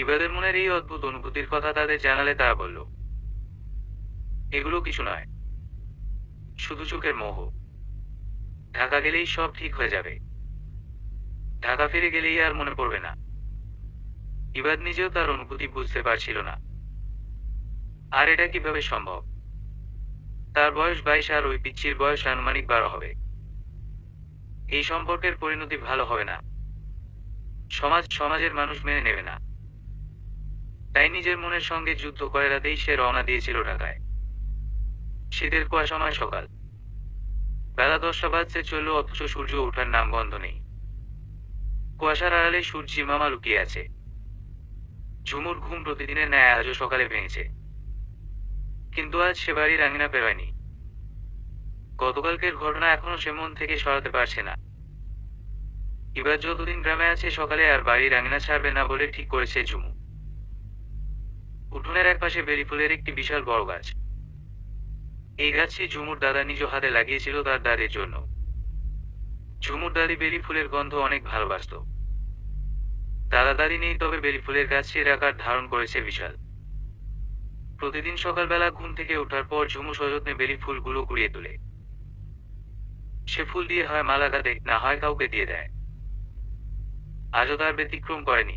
ইবাদের মনের এই অদ্ভুত অনুভূতির কথা তাদের জানালে তারা বলল, এগুলো কিছু নয়, শুধু চোখের মোহ। ঢাকা গেলেই সব ঠিক হয়ে যাবে। ঢাকা ফিরে গেলেই আর মনে পড়বে না। ইবাদ নিজেও তার অনুভূতি বুঝতে পারছিল না। আর এটা কিভাবে সম্ভব? তার বয়স 22 আর ওই পিচ্ছির বয়স আনুমানিক 12 হবে। এই সম্পর্কের পরিণতি ভালো হবে না। সমাজের মানুষ মেনে নেবে না। তাই নিজের মনের সঙ্গে যুদ্ধ করে রাতেই সে রওনা দিয়েছিল ঢাকায়। শীতের কুয়াশাময় সকাল। বেলা 10টা বাজতে চলল, অথচ সূর্য ওঠার নাম গন্ধ নেই। কুয়াশার আড়ালে সূর্যি মামা লুকিয়ে আছে। ঝুমুর ঘুম প্রতিদিনের ন্যায় আজও সকালে ভেঙেছে। কিন্তু আজ সে বাড়ির আঙিনা পেরোয়নি। গতকালকের ঘটনা এখনো সে মন থেকে সরাতে পারছে না। এবার যতদিন গ্রামে আছে সকালে আর বাড়ির আঙিনা ছাড়বে না বলে ঠিক করেছে ঝুমু। উঠোনের একপাশে বেরি ফুলের একটি বিশাল বড় গাছ। এই গাছটি ঝুমুর দাদা নিজ হাতে লাগিয়েছিল তার দাদির জন্য। ঝুমুর দাদি বেরি ফুলের গন্ধ অনেক ভালোবাসত। দাদা দাদি নেই, তবে বেরি ফুলের গাছটির আকার ধারণ করেছে বিশাল। প্রতিদিন সকালবেলা ঘুম থেকে ওঠার পর ঝুমু সযত্নে বেরি ফুলগুলো কুড়িয়ে তোলে। সে ফুল দিয়ে হয় মালা গাঁথে, না হয় কাউকে দিয়ে দেয়। আজও তার ব্যতিক্রম করেনি।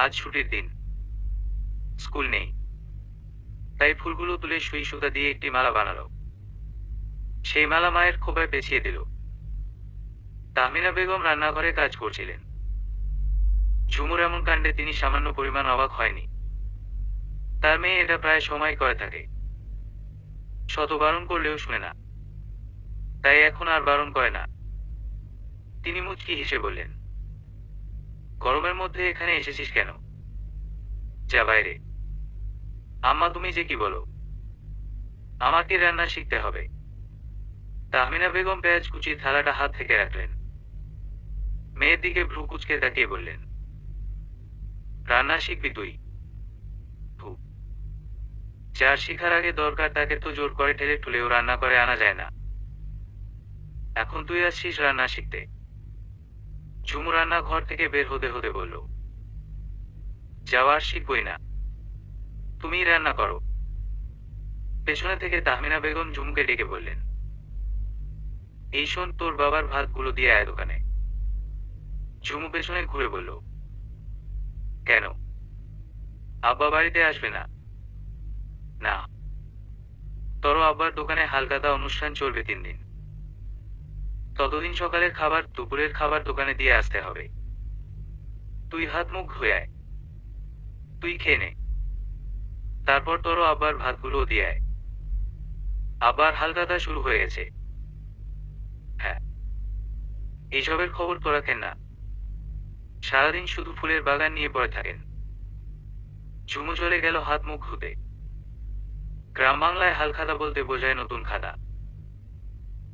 আজ ছুটির দিন, স্কুল নেই, তাই ফুলগুলো তুলে সুই সুতা দিয়ে একটি মালা বানালো। সেই মালা মায়ের খোঁপায় পেঁচিয়ে দিল। তাহমিনা বেগম রান্নাঘরে কাজ করছিলেন। ঝুমুর এমন কাণ্ডে তিনি সামান্য পরিমাণ অবাক হয়নি। তার মেয়ে এটা প্রায় সময় করে থাকে। শত বারণ করলেও শুনে না, তাই এখন আর বারণ করে না। তিনি মুচকি হেসে বললেন, গরমের মধ্যে এখানে এসেছিস কেন? যা বাইরে। আম্মা তুমি যে কি বলো, আমাকে রান্না শিখতে হবে। তাহমিনা বেগম পেঁয়াজ কুচির থালাটা হাত থেকে রাখলেন। মেয়ের দিকে ভ্রু কুচকে তাকিয়ে বললেন, রান্না শিখবি তুই? যার শিখার আগে দরকার তাকে তো জোর করে ঠেলে ঠুলেও রান্না করে আনা যায় না। এখন তুই আসছিস রান্না শিখতে? ঝুমু রান্না ঘর থেকে বের হতে হতে বলল, যাওয়ার শিখবই না, তুমি রান্না করো। পেছনে থেকে তাহমিনা বেগম ঝুমুকে ডেকে বললেন, এই শোন, তোর বাবার ভাতগুলো দিয়ে আয় দোকানে। ঝুমু পেছনে ঘুরে বলল, কেন? আব্বা বাড়িতে আসবে না? না, তোর আব্বার দোকানে হালখাতা অনুষ্ঠান চলবে 3 দিন। ততদিন সকালের খাবার দুপুরের খাবার দোকানে দিয়ে আসতে হবে। তুই হাত মুখ ধুয়ে আয়, তুই খেয়ে নে, তারপর তোর আব্বার ভাতগুলো দিয়ে আয়। আবার হালখাতা শুরু হয়ে গেছে। হ্যাঁ, এইসবের খবর তো রাখেন না, সারাদিন শুধু ফুলের বাগান নিয়ে পড়ে থাকেন। ঝুমু চলে গেল হাত মুখ ধুতে। গ্রাম বাংলায় হালখাতা বলতে বোঝায় নতুন খাতা।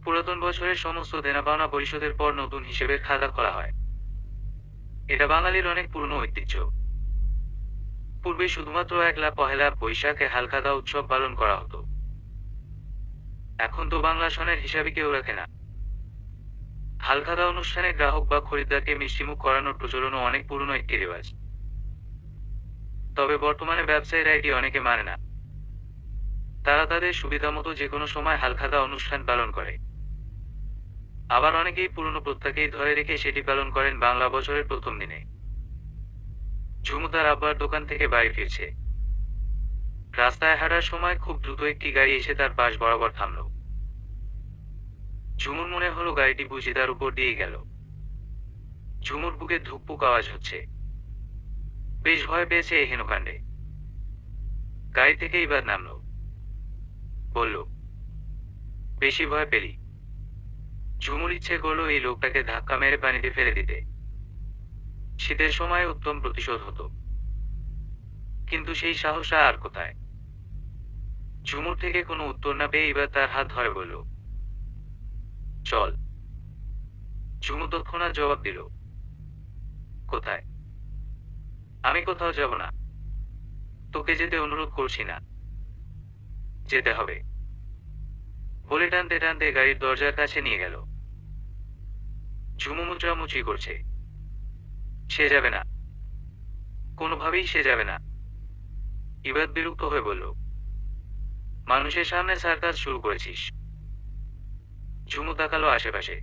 পুরাতন বছরের সমস্ত দেনা পাওনা পরিশোধের পর নতুন হিসেবের খাতা খোলা হয়। এটা বাঙালির অনেক পুরনো ঐতিহ্য। পূর্বে শুধুমাত্র একলা পহেলা বৈশাখে হালখাতা উৎসব পালন করা হতো। এখন তো বাংলা সনের হিসাবে কেউ রাখে না। হালখাতা অনুষ্ঠানে গ্রাহক বা খরিদ্দারকে মিষ্টিমুখ করানোর প্রচলনও অনেক পুরনো একটি রেওয়াজ। তবে বর্তমানে ব্যবসায়ীরা এটি অনেকে মানে না। তারা তাদের সুবিধামতো যে কোনো সময় হালখাতা অনুষ্ঠান পালন করে। আবার অনেকেই পুরনো প্রথাকেই ধরে রেখে সেটি পালন করেন বাংলা বছরের প্রথম দিনে। ঝুমু তার আব্বার দোকান থেকে বাড়ি ফিরছে। রাস্তায় হাঁটার সময় খুব দ্রুত একটি গাড়ি এসে তার পাশ বরাবর থামল। ঝুমুর মনে হলো গাড়িটি বুঝি তার উপর দিয়ে গেল। ঝুমুর বুকে ধুকপুক আওয়াজ হচ্ছে। বেশ ভয় পেয়েছে এই হেনকাণ্ডে। গাড়ি থেকে এবার নামলো। বলল, বেশি ভয় পেলি? ঝুমুর ইচ্ছে করলো এই লোকটাকে ধাক্কা মেরে পানিতে ফেলে দিতে। শীতের সময় উত্তম প্রতিশোধ হতো, কিন্তু সেই সাহস আর কোথায়। ঝুমুর থেকে কোনো উত্তর না পেয়ে এবার তার হাত ধরে বলল, চল। ঝুমু তৎক্ষণাৎ জবাব দিল, কোথায়? আমি কোথাও যাব না। তোকে যেতে অনুরোধ করছি না। যেতে হবে, বলে টানতে টানতে গাড়ির দরজার কাছে নিয়ে গেল। ঝুমু মুচড়ামুচি করছে। সে যাবে না, কোনোভাবেই সে যাবে না। ইবাদ বিরক্ত হয়ে বলল, মানুষের সামনে সার্কাস শুরু করেছিস? ঝুমু তাকালো আশেপাশে।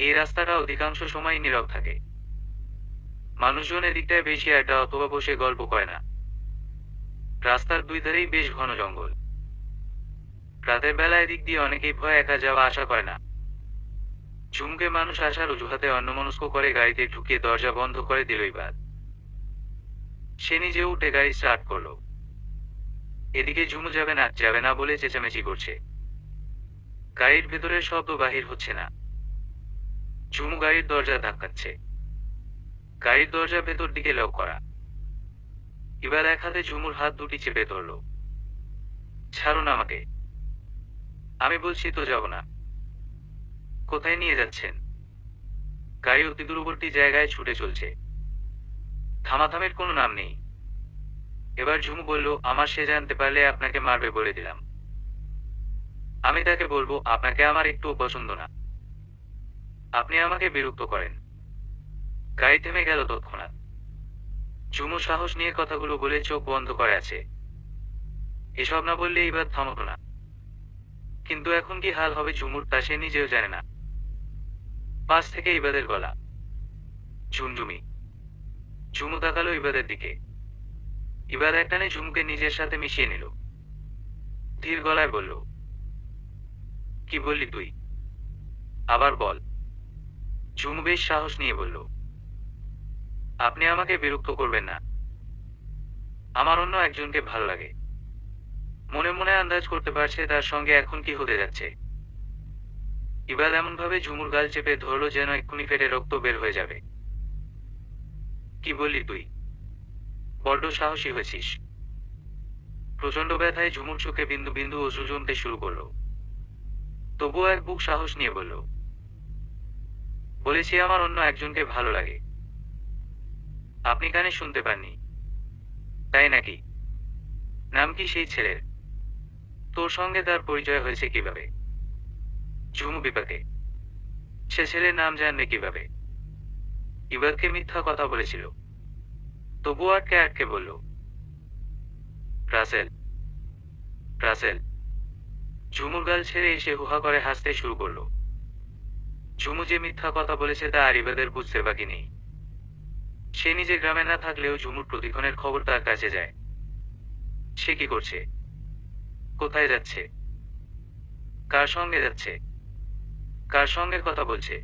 এই রাস্তাটা অধিকাংশ সময় নীরব থাকে। মানুষজন এদিকটায় বেশি আড্ডা অথবা বসে গল্প করে না। রাস্তার দুই ধারেই বেশ ঘন জঙ্গল। রাতের বেলা এদিক দিয়ে অনেকেই ভয় একা যাওয়া আশা করে না। ঝুমুকে মানুষ আসার অজুহাতে অন্যমনস্ক করে গাড়িতে ঢুকিয়ে দরজা বন্ধ করে দিল ইবাদ। সে নিজে উঠে গাড়ি স্টার্ট করলো। এদিকে ঝুমু যাবে না যাবে না বলে চেঁচামেচি করছে। গাড়ির ভেতরের শব্দ বাহির হচ্ছে না। ঝুমু গাড়ির দরজা ধাক্কাচ্ছে। গাড়ির দরজা ভেতর দিকে লক করা। এবার এক হাতে ঝুমুর হাত দুটি চেপে ধরল। ছাড়ুন আমাকে, আমি বলছি তো যাব না। কোথায় নিয়ে যাচ্ছেন? গাড়ি অতি দূরবর্তী জায়গায় ছুটে চলছে। থামাথামের কোনো নাম নেই। এবার ঝুমু বলল, আমার সে জানতে পারলে আপনাকে মারবে বলে দিলাম। আমি তাকে বলবো আপনাকে আমার একটুও পছন্দ না। আপনি আমাকে বিরক্ত করেন। গাড়ি থেমে গেল তৎক্ষণাৎ। ঝুমু সাহস নিয়ে কথাগুলো বলে চোখ বন্ধ করে আছে। এসব না বললে এবার থামতো না। কিন্তু এখন কি হাল হবে ঝুমুর তা সে নিজেও জানে না। পাশ থেকে ইবাদের গলা, ঝুমঝুমি। ঝুমু তাকালো ইবাদের দিকে। ইবাদ একটানে ঝুমুকে নিজের সাথে মিশিয়ে নিল। ধীর গলায় বলল, কি বললি তুই? আবার বল। ঝুমু বেশ সাহস নিয়ে বলল, আপনি আমাকে বিরক্ত করবেন না। আমার অন্য একজনকে ভালো লাগে। মনে মনে আন্দাজ করতে পারছে তার সঙ্গে এখন কি হতে যাচ্ছে। ইবাদ এমনভাবে ঝুমুর গাল চেপে ধরল যেন এক্ষুনি ফেটে রক্ত বের হয়ে যাবে। কি বললি তুই? বড্ড সাহসী হয়েছিস। প্রচন্ড ব্যথায় ঝুমুর চোখে বিন্দু বিন্দু অশ্রু জমতে শুরু করলো। তবুও এক বুক সাহস নিয়ে বলল, বলেছি আমার অন্য একজনকে ভালো লাগে। আপনি কানে শুনতে পাননি, তাই নাকি? নাম কি সেই ছেলের? তোর সঙ্গে তার পরিচয় হয়েছে কিভাবে? ঝুমু বিপাকে। সে ছেলের নাম জানবে কিভাবে? ইবাদকে মিথ্যা কথা বলেছিল। তবুও আটকে আটকে বলল, রাসেল। রাসেল। ঝুমুর গাল ছেড়ে এসে হুহা করে হাসতে শুরু করলো। ঝুমু যে মিথ্যা কথা বলেছে তা আর ইবাদের বুঝতে বাকি নেই। সে নিজে গ্রামে না থাকলেও ঝুমুর প্রতিক্ষণের খবর তার কাছে যায়। সে কি করছে, কোথায় যাচ্ছে, কার সঙ্গে যাচ্ছে, কার সঙ্গে কথা বলছে।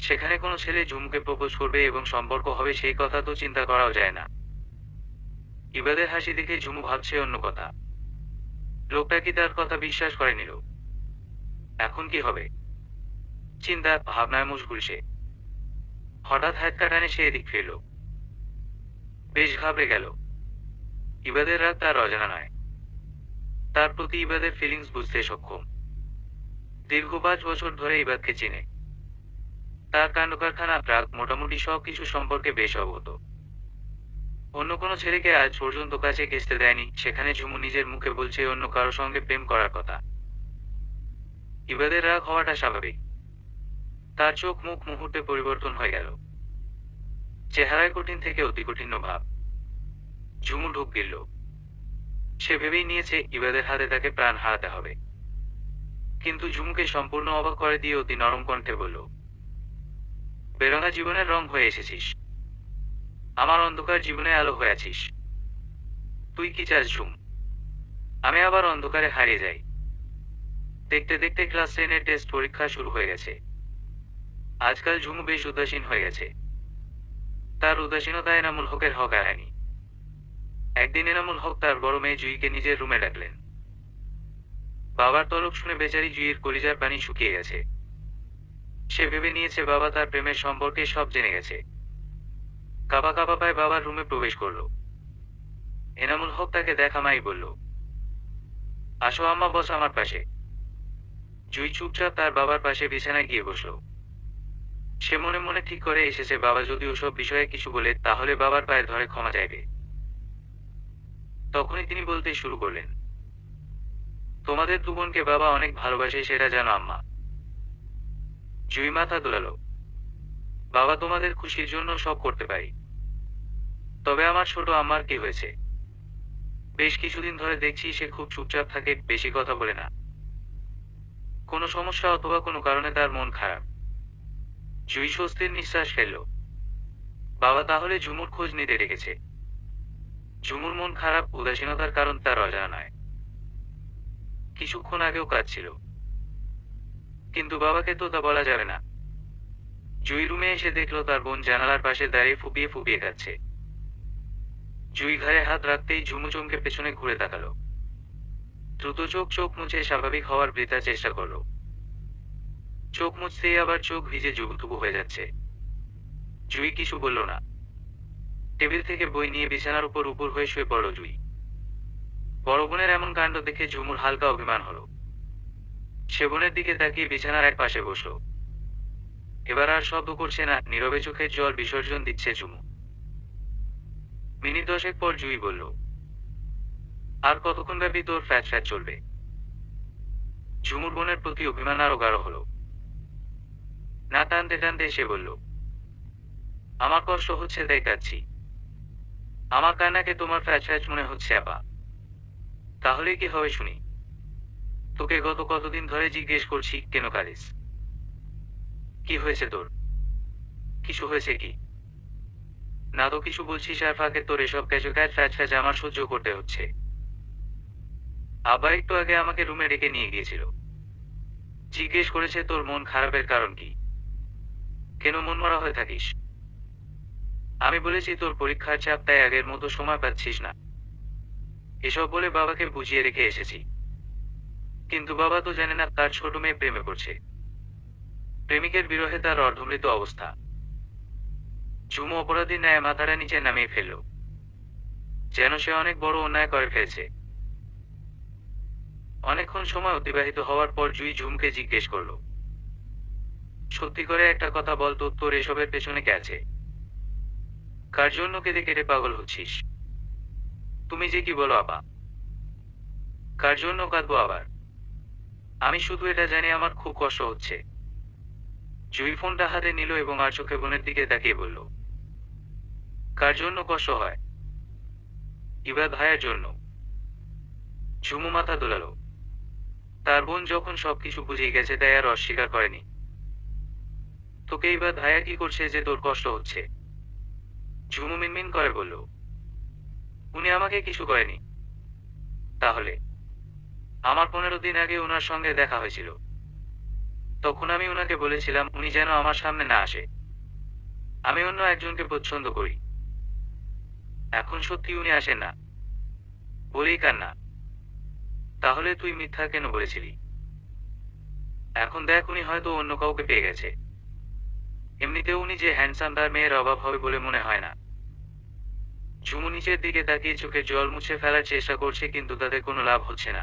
সেখানে কোনো ছেলে ঝুমুকে প্রপোজ করবে এবং সম্পর্ক হবে সেই কথা তো চিন্তা করাও যায় না। ইবাদের হাসি দেখে ঝুমু ভাবছে অন্য কথা। লোকটা কি তার কথা বিশ্বাস করে নিল? এখন কি হবে? চিন্তা ভাবনায় মশগুল সে। হঠাৎ হাতটা টানে সে এদিক ফিরল। বেশ ঘাবড়ে গেল। ইবাদের রাগ তার অজানা নয়। তার প্রতি ইবাদের ফিলিংস বুঝতে সক্ষম। দীর্ঘ 5 বছর ধরে ইবাদকে চিনে। তার কাণ্ডকারখানা প্রাগ মোটামুটি সবকিছু সম্পর্কে বেশ অবগত। অন্য কোনো ছেলেকে আজ পর্যন্ত কাছে ঘেঁষতে দেয়নি, সেখানে ঝুমু নিজের মুখে বলছে অন্য কারো সঙ্গে প্রেম করার কথা। ইবাদের রাগ হওয়াটা স্বাভাবিক। তার চোখ মুখ মুহূর্তে পরিবর্তন হয়ে গেল। চেহারায় কঠিন থেকে অতি কঠিন ভাব। ঝুমু ঢোক গিলল। সে ভেবেই নিয়েছে ইবাদের হাতে তাকে প্রাণ হারাতে হবে। কিন্তু ঝুমুকে সম্পূর্ণ অবাক করে দিয়ে অতি নরম কণ্ঠে বলল, বেরঙা জীবনের রং হয়ে এসেছিস, আমার অন্ধকার জীবনে আলো হয়ে আছিস। তুই কি চাস ঝুম? আমি আবার অন্ধকারে হারিয়ে যাই? দেখতে দেখতে ক্লাস 10-এর টেস্ট পরীক্ষা শুরু হয়ে গেছে। আজকাল ঝুমু বেশ উদাসীন হয়ে গেছে। তার উদাসীনতা এনামুল হকের হক হারায়নি। একদিন এনামুল হক তার বড় মেয়ে জুইকে নিজের রুমে ডাকলেন। বাবার তরফ শুনে বেচারি জুইয়ের কলিজার পানি শুকিয়ে গেছে। সে ভেবে নিয়েছে বাবা তার প্রেমের সম্পর্কে সব জেনে গেছে। কাঁপা কাঁপা পায়ে বাবার রুমে প্রবেশ করল। এনামুল হক তাকে দেখা মাই বলল, আসো আম্মা, বস আমার পাশে। জুই চুপচাপ তার বাবার পাশে বিছানায় গিয়ে বসল। সে মনে মনে ঠিক করে এসেছে বাবা যদি ওসব বিষয়ে কিছু বলে তাহলে বাবার পায়ে ধরে ক্ষমা চাইবে। তখনই তিনি বলতে শুরু করলেন, তোমাদের দু বোনকে বাবা অনেক ভালোবাসে সেটা জানো আম্মা? জুই মাথা দোলালো। বাবা তোমাদের খুশির জন্য সব করতে পারি, তবে আমার ছোট আম্মার কি হয়েছে? বেশ কিছুদিন ধরে দেখছি সে খুব চুপচাপ থাকে, বেশি কথা বলে না। কোনো সমস্যা অথবা কোনো কারণে তার মন খারাপ। জুই স্বস্তির নিঃশ্বাস ফেলল। বাবা তাহলে ঝুমুর খোঁজ নিতে রেখেছে। ঝুমুর মন খারাপ, উদাসীনতার কারণ তার অজানা নয়। কিছুক্ষণ আগেও কাঁদছিল, কিন্তু বাবাকে তো তা বলা যাবে না। জুই রুমে এসে দেখলো তার বোন জানালার পাশে দাঁড়িয়ে ফুপিয়ে ফুপিয়ে কাঁদছে। জুই ঘাড়ে হাত রাখতেই ঝুমু চমকে পেছনে ঘুরে তাকালো। দ্রুত চোখ মুছে স্বাভাবিক হওয়ার বৃথা চেষ্টা করলো। চোখ মুছতেই আবার চোখ ভিজে জুবুথুবু হয়ে যাচ্ছে। জুই কিছু বলল না। টেবিল থেকে বই নিয়ে বিছানার উপর উপর হয়ে শুয়ে পড়ল জুই। বড় বোনের এমন কাণ্ড দেখে ঝুমুর হালকা অভিমান হলো। সে বোনের দিকে তাকিয়ে বিছানার এক পাশে বসল। এবার আর শব্দ করছে না, নীরবে চোখের জল বিসর্জন দিচ্ছে ঝুমু। মিনিট 10 পর জুই বলল, আর কতক্ষণ ব্যাপী তোর ফ্যাট ফ্যাট চলবে? ঝুমুর বোনের প্রতি অভিমান আরো গাঢ় হলো। না টানতে টানতে সে বলল, আমার কষ্ট হচ্ছে তাই কাঁদছি। আমার কান্নাকে তোমার ফ্যাচ ফ্যাচ মনে হচ্ছে আপা? তাহলে কি হবে শুনি? তোকে গত কতদিন ধরে জিজ্ঞেস করছি কেন কাঁদিস? কি হয়েছে তোর? কিছু হয়েছে কি? না তো কিছু বলছিস আর ফাঁকে তোর এসব ক্যাচ ফ্যাচ ফ্যাচ আমার সহ্য করতে হচ্ছে। আবার একটু আগে আমাকে রুমে ডেকে নিয়ে গিয়েছিল। জিজ্ঞেস করেছে তোর মন খারাপের কারণ কি, কেন মন মরা হয়ে থাকিস। আমি বলেছি তোর পরীক্ষার চাপ, তাই আগের মতো সময় পাচ্ছিস না। এসব বলে বাবাকে বুঝিয়ে রেখে এসেছি। কিন্তু বাবা তো জানে না তার ছোট মেয়ে প্রেমে পড়ছে। প্রেমিকের বিরহে তার অর্ধমৃত অবস্থা। ঝুমু অপরাধী ন্যায় মাথাটা নিচে নামিয়ে ফেলল, যেন সে অনেক বড় অন্যায় করে ফেলছে। অনেকক্ষণ সময় অতিবাহিত হওয়ার পর জুই ঝুমকে জিজ্ঞেস করল, সত্যি করে একটা কথা বল তো, তোর এসবের পেছনে কে আছে? কার জন্য কেঁদে কেটে পাগল হচ্ছিস? তুমি যে কি বলো আপা? কার জন্য কাঁদবো আবার? আমি শুধু এটা জানি আমার খুব কষ্ট হচ্ছে। জুই ফোনটা হাতে নিল এবং আর চোখে বোনের দিকে তাকিয়ে বলল, কার জন্য কষ্ট হয়? ইবাদ ভাইয়ের জন্য। ঝুমু মাথা দোলালো। তার বোন যখন সবকিছু বুঝে গেছে তাই আর অস্বীকার করেনি। তোকে ইবাদ ভাইয়া কি করছে যে তোর কষ্ট হচ্ছে? ঝুমু মিনমিন করে বলল, উনি আমাকে কিছু করেনি। তাহলে? আমার 15 দিন আগে ওনার সঙ্গে দেখা হয়েছিল। তখন আমি ওনাকে বলেছিলাম উনি যেন আমার সামনে না আসে। আমি অন্য একজনকে পছন্দ করি। এখন সত্যি উনি আসেন না বলেই কান্না। তাহলে তুই মিথ্যা কেন বলেছিলি? এখন দেখ উনি হয়তো অন্য কাউকে পেয়ে গেছে। এমনিতেও উনি যে হ্যান্ডসাম, তার মেয়ের অভাব হবে বলে মনে হয় না। ঝুমু নিচের দিকে তাকিয়ে চোখে জল মুছে ফেলার চেষ্টা করছে, কিন্তু তাতে কোনো লাভ হচ্ছে না।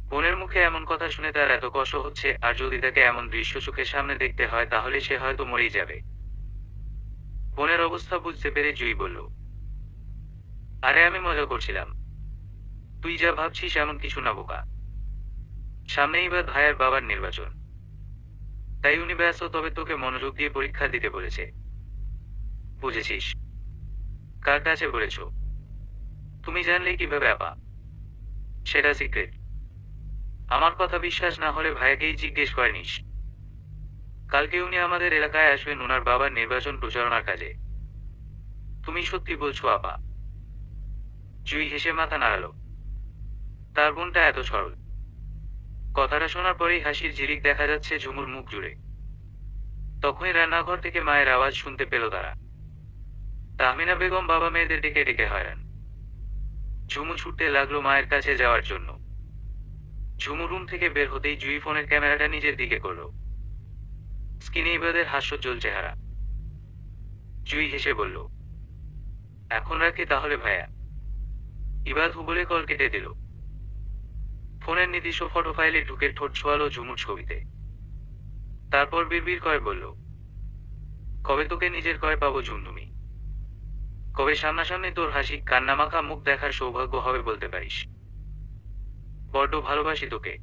বোনের মুখে এমন কথা শুনে তার এত কষ্ট হচ্ছে, আর যদি তাকে এমন দৃশ্য চোখের সামনে দেখতে হয় তাহলে সে হয়তো মরেই যাবে। বোনের অবস্থা বুঝতে পেরে জুই বলল, আরে আমি মজা করছিলাম। তুই যা ভাবছিস এমন কিছু না বোকা। সামনেই বা ভাইয়ের বাবার নির্বাচন, তাই উনি ব্যস্ত, তবে তোকে মনোযোগ দিয়ে পরীক্ষা দিতে বলেছে। বুঝেছিস? কার কাছে বলেছ? তুমি জানলে কিভাবে আপা? সেটা সিক্রেট। আমার কথা বিশ্বাস না হলে ভাইয়াকেই জিজ্ঞেস করে নিস। কালকে উনি আমাদের এলাকায় আসবেন ওনার বাবার নির্বাচন প্রচারণার কাজে। তুমি সত্যি বলছো আপা? জুই হেসে মাথা নাড়ালো। তার বোনটা এত সরল। কথাটা শোনার পরেই হাসির ঝিলিক দেখা যাচ্ছে ঝুমুর মুখ জুড়ে। তখনই রান্নাঘর থেকে মায়ের আওয়াজ শুনতে পেল তারা। তাহমিনা বেগম বাবা মেয়েদের ডেকে ডেকে হয়রান। ঝুমু ছুটতে লাগলো মায়ের কাছে যাওয়ার জন্য। ঝুমু রুম থেকে বের হতেই জুই ফোনের ক্যামেরাটা নিজের দিকে করলো। স্ক্রিনে ইবাদের হাস্যোজ্জ্বল চেহারা। জুই হেসে বলল, এখন রাখি তাহলে ভাইয়া। ইবাদ হুবলে কল কেটে দিল। ফোনের নির্দিষ্ট ফটো ফাইলে ঢুকে ঠোঁট ছোয়ালো ঝুমুর ছবিতে। তারপর বিড়বিড় করে বলল, কবে তোকে নিজের কয় পাবো ঝুমঝুমি? কবে সামনাসামনি তোর হাসি কান্নামাখা মুখ দেখার সৌভাগ্য হবে বলতে পারিস? বড্ড ভালোবাসি তোকে।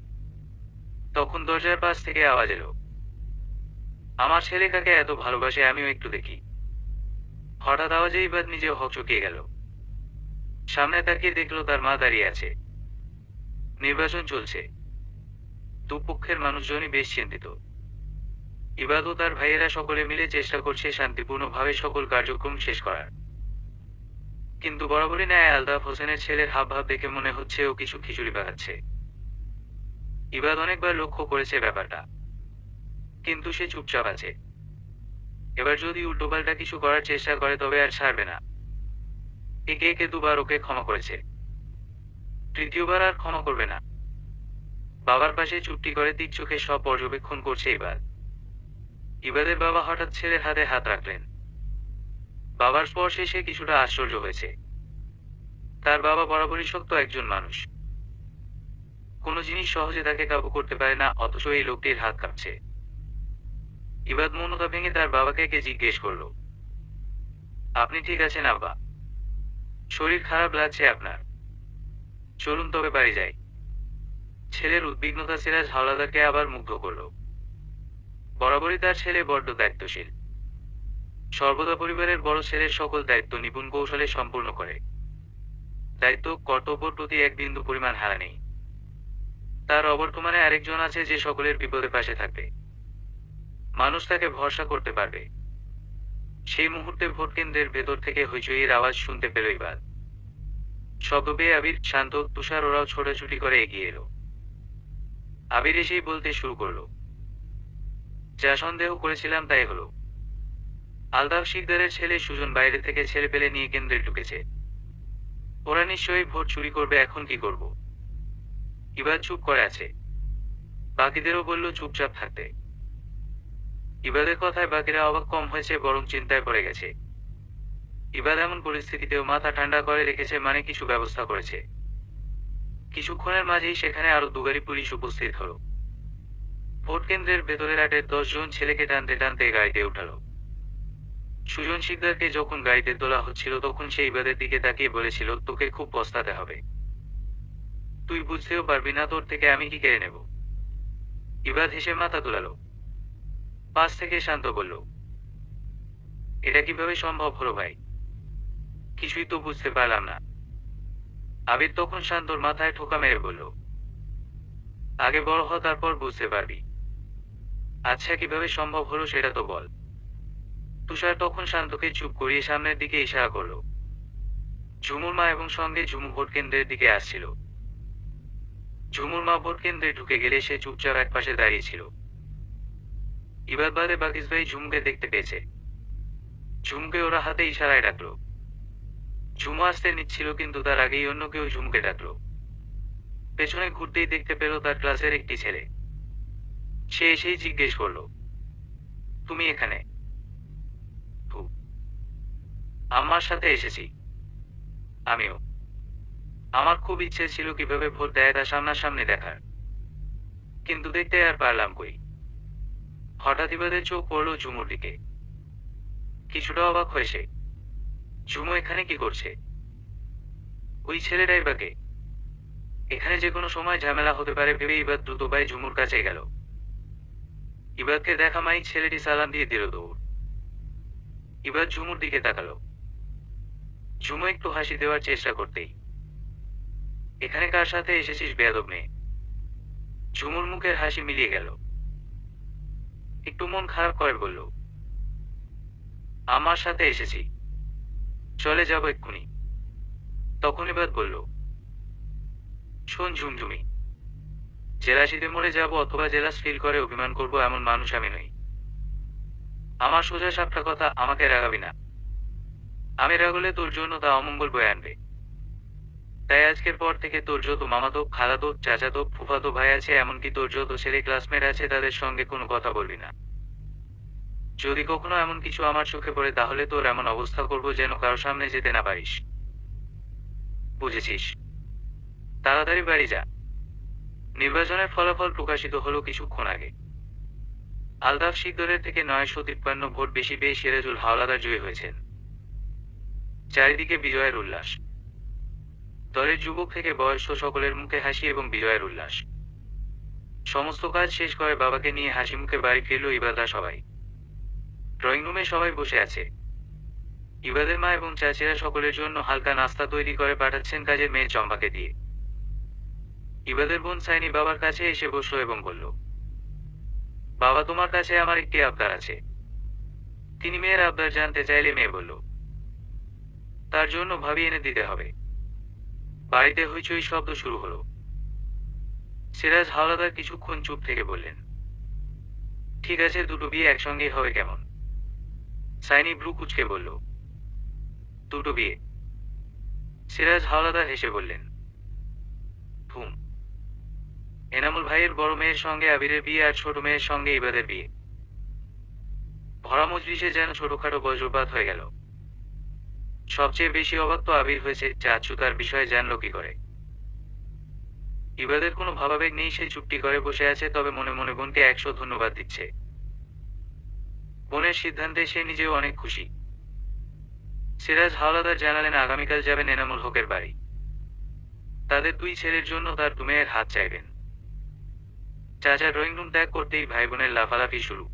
তখন দরজার পাশ থেকে আওয়াজ এলো, আমার ছেলে কাকে এত ভালোবাসে আমিও একটু দেখি। হঠাৎ আওয়াজে ইবাদ নিজেও হকচকিয়ে গেল। সামনে তাকিয়ে দেখলো তার মা দাঁড়িয়ে আছে। নির্বাচন চলছে। দুপক্ষের মানুষজনই বেশ চিন্তিত। ইবাদ ও তার ভাইয়েরা সকলে মিলে চেষ্টা করছে শান্তিপূর্ণভাবে সকল কার্যক্রম শেষ করার। কিন্তু বরাবরই ন্যায় আলতাফ হোসেনের ছেলের হাবভাব দেখে মনে হচ্ছে ও কিছু খিচুড়ি পাকাচ্ছে। ইবাদ অনেকবার লক্ষ্য করেছে ব্যাপারটা, কিন্তু সে চুপচাপ আছে। এবার যদি উল্টোপাল্টা কিছু করার চেষ্টা করে তবে আর ছাড়বে না। একে একে দুবার ওকে ক্ষমা করেছে, তৃতীয়বার আর ক্ষমা করবে না। বাবার পাশে চুপটি করে তীর চোখে সব পর্যবেক্ষণ করছে ইবাদ। ইবাদের বাবা হঠাৎ ছেলের হাতে হাত রাখলেন। বাবার স্পর্শে সে কিছুটা আশ্চর্য হয়েছে। তার বাবা বরাবরই শক্ত একজন মানুষ। কোনো জিনিস সহজে তাকে কাবু করতে পারে না, অথচ এই লোকটির হাত কাঁপছে। ইবাদ মৌনতা ভেঙে তার বাবাকে জিজ্ঞেস করল, আপনি ঠিক আছেন আব্বা? শরীর খারাপ লাগছে আপনার? চলুন তবে বাড়ি যাই। ছেলের উদ্বিগ্নতা সিরাজ হাওলাদারকে আবার মুগ্ধ করল। বরাবরই তার ছেলে বড্ড দায়িত্বশীল। সর্বদা পরিবারের বড় ছেলের সকল দায়িত্ব নিপুণ কৌশলে সম্পূর্ণ করে। দায়িত্ব কর্তব্যর প্রতি এক বিন্দু পরিমাণ হারা নেই। তার অবর্তমানে আরেকজন আছে যে সকলের বিপদে পাশে থাকবে। মানুষ তাকে ভরসা করতে পারবে। সেই মুহূর্তে ভোট কেন্দ্রের ভেতর থেকে হইচইয়ের আওয়াজ শুনতে পেল ইবাদ। শব্দ পেয়ে আবির, শান্ত, তুষার ওরাও ছোটাছুটি করে এগিয়ে এলো। আবির এসেই বলতে শুরু করলো, যা সন্দেহ করেছিলাম তাই হলো। আলতাফ শিকদারের ছেলে সুজন বাইরে থেকে ছেলে পেলে নিয়ে কেন্দ্রে ঢুকেছে। ওরা নিশ্চয়ই ভোট চুরি করবে, এখন কি করব? ইবাদ চুপ করে আছে। বাকিদেরও বলল চুপচাপ থাকতে। ইবাদের কথায় বাকিরা অবাক কম হয়েছে, বরং চিন্তায় পড়ে গেছে। ইবাদ এমন পরিস্থিতিতেও মাথা ঠান্ডা করে রেখেছে, মানে কিছু ব্যবস্থা করেছে। কিছুক্ষণের মাঝেই সেখানে আরো দুগাড়ি পুলিশ উপস্থিত হলো। ভোট কেন্দ্রের ভেতরের 8-10 জন ছেলেকে টানতে টানতে গাড়িতে উঠালো। সুজন শিকদারকে যখন গাড়িতে তোলা হচ্ছিল তখন সে ইবাদের দিকে তাকিয়ে বলেছিল, তোকে খুব পস্তাতে হবে। তুই বুঝতেও পারবি না তোর থেকে আমি কি কেড়ে নেব। ইবাদ হেসে মাথা তোলালো। পাশ থেকে শান্ত বলল, এটা কিভাবে সম্ভব হলো ভাই? কিছুই তো বুঝতে পারলাম না। আবির তখন শান্তর মাথায় ঠোকা মেরে বলল, আগে বড় হ, তারপর বুঝতে পারবি। আচ্ছা কিভাবে সম্ভব হলো সেটা তো বল। তুষার তখন শান্তকে চুপ করিয়ে সামনের দিকে ইশারা করল। ঝুমুর মা এবং সঙ্গে ঝুমু ভোট কেন্দ্রের দিকে আসছিল। ঝুমুর মা ভোট কেন্দ্রে ঢুকে গেলে সে চুপচাপ একপাশে দাঁড়িয়েছিল। ইবাদ বাদে বাকিস ভাই ঝুমুকে দেখতে পেয়েছে। ঝুমুকে ওরা হাতে ইশারায় ডাকলো। ঝুমু আসতে নিচ্ছিল, কিন্তু তার আগেই অন্য কেউ ঝুমুকে ডাকলো। পেছনে ঘুরতেই দেখতে পেল তার ক্লাসের একটি ছেলে। সে এসেই জিজ্ঞেস করলো, তুমি এখানে? আমার সাথে এসেছি। আমিও। আমার খুব ইচ্ছে ছিল কিভাবে ভোট দেয় তা সামনাসামনি দেখার, কিন্তু দেখতে আর পারলাম কই। হঠাৎ ইবাদের চোখ পড়লো ঝুমুর দিকে। কিছুটা অবাক হয়েছে। ঝুমু এখানে কি করছে? ওই ছেলেটাই বা কে? এখানে যে কোনো সময় ঝামেলা হতে পারে ভেবে ইবাদ দ্রুত পায়ে ঝুমুর কাছে গেল। ইবাদকে দেখা মাই ছেলেটি সালাম দিয়ে দিল দৌড়। ইবাদ ঝুমুর দিকে তাকালো। ঝুমু একটু হাসি দেওয়ার চেষ্টা করতেই, এখানে কার সাথে এসেছিস বেয়াদব মেয়ে? ঝুমুর মুখের হাসি মিলিয়ে গেল, একটু মন খারাপ করে বলল, আমার সাথে এসেছি, চলে যাব এক্ষুনি। তখন এবার বলল, শোন ঝুমঝুমি, জেলাসিতে মরে যাব অথবা জেলাস ফিল করে অভিমান করব এমন মানুষ আমি নই। আমার সোজা সাপটা কথা, আমাকে রাগাবি না। আমি রাগলে তোর জন্য তা অমঙ্গল বয়ে আনবে। তাই আজকের পর থেকে তোর যত মামাতো, খালাতো, চাচাতো, ফুফাতো ভাই আছে, এমনকি তোর যত ছেলে ক্লাসমেট আছে, তাদের সঙ্গে কোনো কথা বলবি না। যদি কখনো এমন কিছু আমার চোখে পড়ে, তাহলে তোর এমন অবস্থা করব যেন কারো সামনে যেতে না পারিস। বুঝেছিস? তাড়াতাড়ি বাড়ি যা। নির্বাচনের ফলাফল প্রকাশিত হলো কিছুক্ষণ আগে। আলতাফ শিকদরের থেকে 953 ভোট বেশি পেয়ে সিরাজুল হাওলাদার জয়ী হয়েছেন। চারিদিকে বিজয়ের উল্লাস। দলের যুবক থেকে বয়স্ক সকলের মুখে হাসি এবং বিজয়ের উল্লাস। সমস্ত কাজ শেষ করে বাবাকে নিয়ে হাসি মুখে বাড়ি ফিরল ইবাদা সবাই। ড্রয়িং রুমে সবাই বসে আছে। ইবাদের মা এবং চাচিরা সকলের জন্য হালকা নাস্তা তৈরি করে পাঠাচ্ছেন কাজের মেয়ে চম্পাকে দিয়ে। ইবাদের বোন সাইনি বাবার কাছে এসে বসলো এবং বলল, বাবা, তোমার কাছে আমার একটি আবদার আছে। তিনি মেয়ের আবদার জানতে চাইলে মেয়ে বলল, তার জন্য ভাবি এনে দিতে হবে। বাড়িতে হইচই শব্দ শুরু হলো। সিরাজ হাওলাদার কিছুক্ষণ চুপ থেকে বললেন, ঠিক আছে, দুটো বিয়ে একসঙ্গেই হবে কেমন? সাইনি ব্রু কুচকে বলল, দুটো বিয়ে? সিরাজ হাওলাদার হেসে বললেন, হুম। এনামুল ভাইয়ের বড় মেয়ের সঙ্গে আবিরের বিয়ে আর ছোট মেয়ের সঙ্গে ইবাদের বিয়ে। ভরা মজলিসে যেন ছোটখাটো বজ্রপাত হয়ে গেল। সবচেয়ে বেশি অবাক তো আবির হয়েছে, চাচু তার বিষয়ে জানলো কি করে। ইবাদের কোনো ভাবাবেগ নেই, সে চুপটি করে বসে আছে, তবে মনে মনে বোনকে 100 ধন্যবাদ দিচ্ছে। বোনের সিদ্ধান্তে সে নিজেও অনেক খুশি। সিরাজ হাওলাদার জানালেন আগামীকাল যাবেন এনামুল হকের বাড়ি। তাদের দুই ছেলের জন্য তার দু মেয়ের হাত চাইবেন। চাচা ড্রয়িং রুম ত্যাগ করতেই ভাই বোনের লাফালাফি শুরু।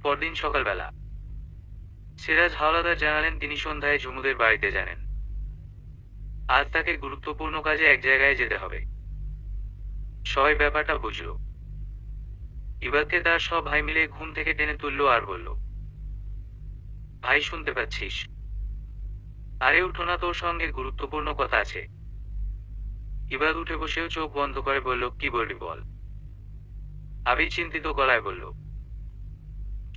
পরদিন সকালবেলা সিরাজ হাওলাদার জানালেন তিনি সন্ধ্যায় ঝুমুদের বাড়িতে জানেন। আজ তাকে গুরুত্বপূর্ণ কাজে এক জায়গায় যেতে হবে। সবাই ব্যাপারটা বুঝল। ইবাদকে তার সব ভাই মিলে ঘুম থেকে টেনে তুলল আর বলল, ভাই, শুনতে পাচ্ছিস? আরে উঠো না, তোর সঙ্গে গুরুত্বপূর্ণ কথা আছে। ইবাদ উঠে বসেও চোখ বন্ধ করে বলল, কি বলবি বল। আবির চিন্তিত গলায় বলল,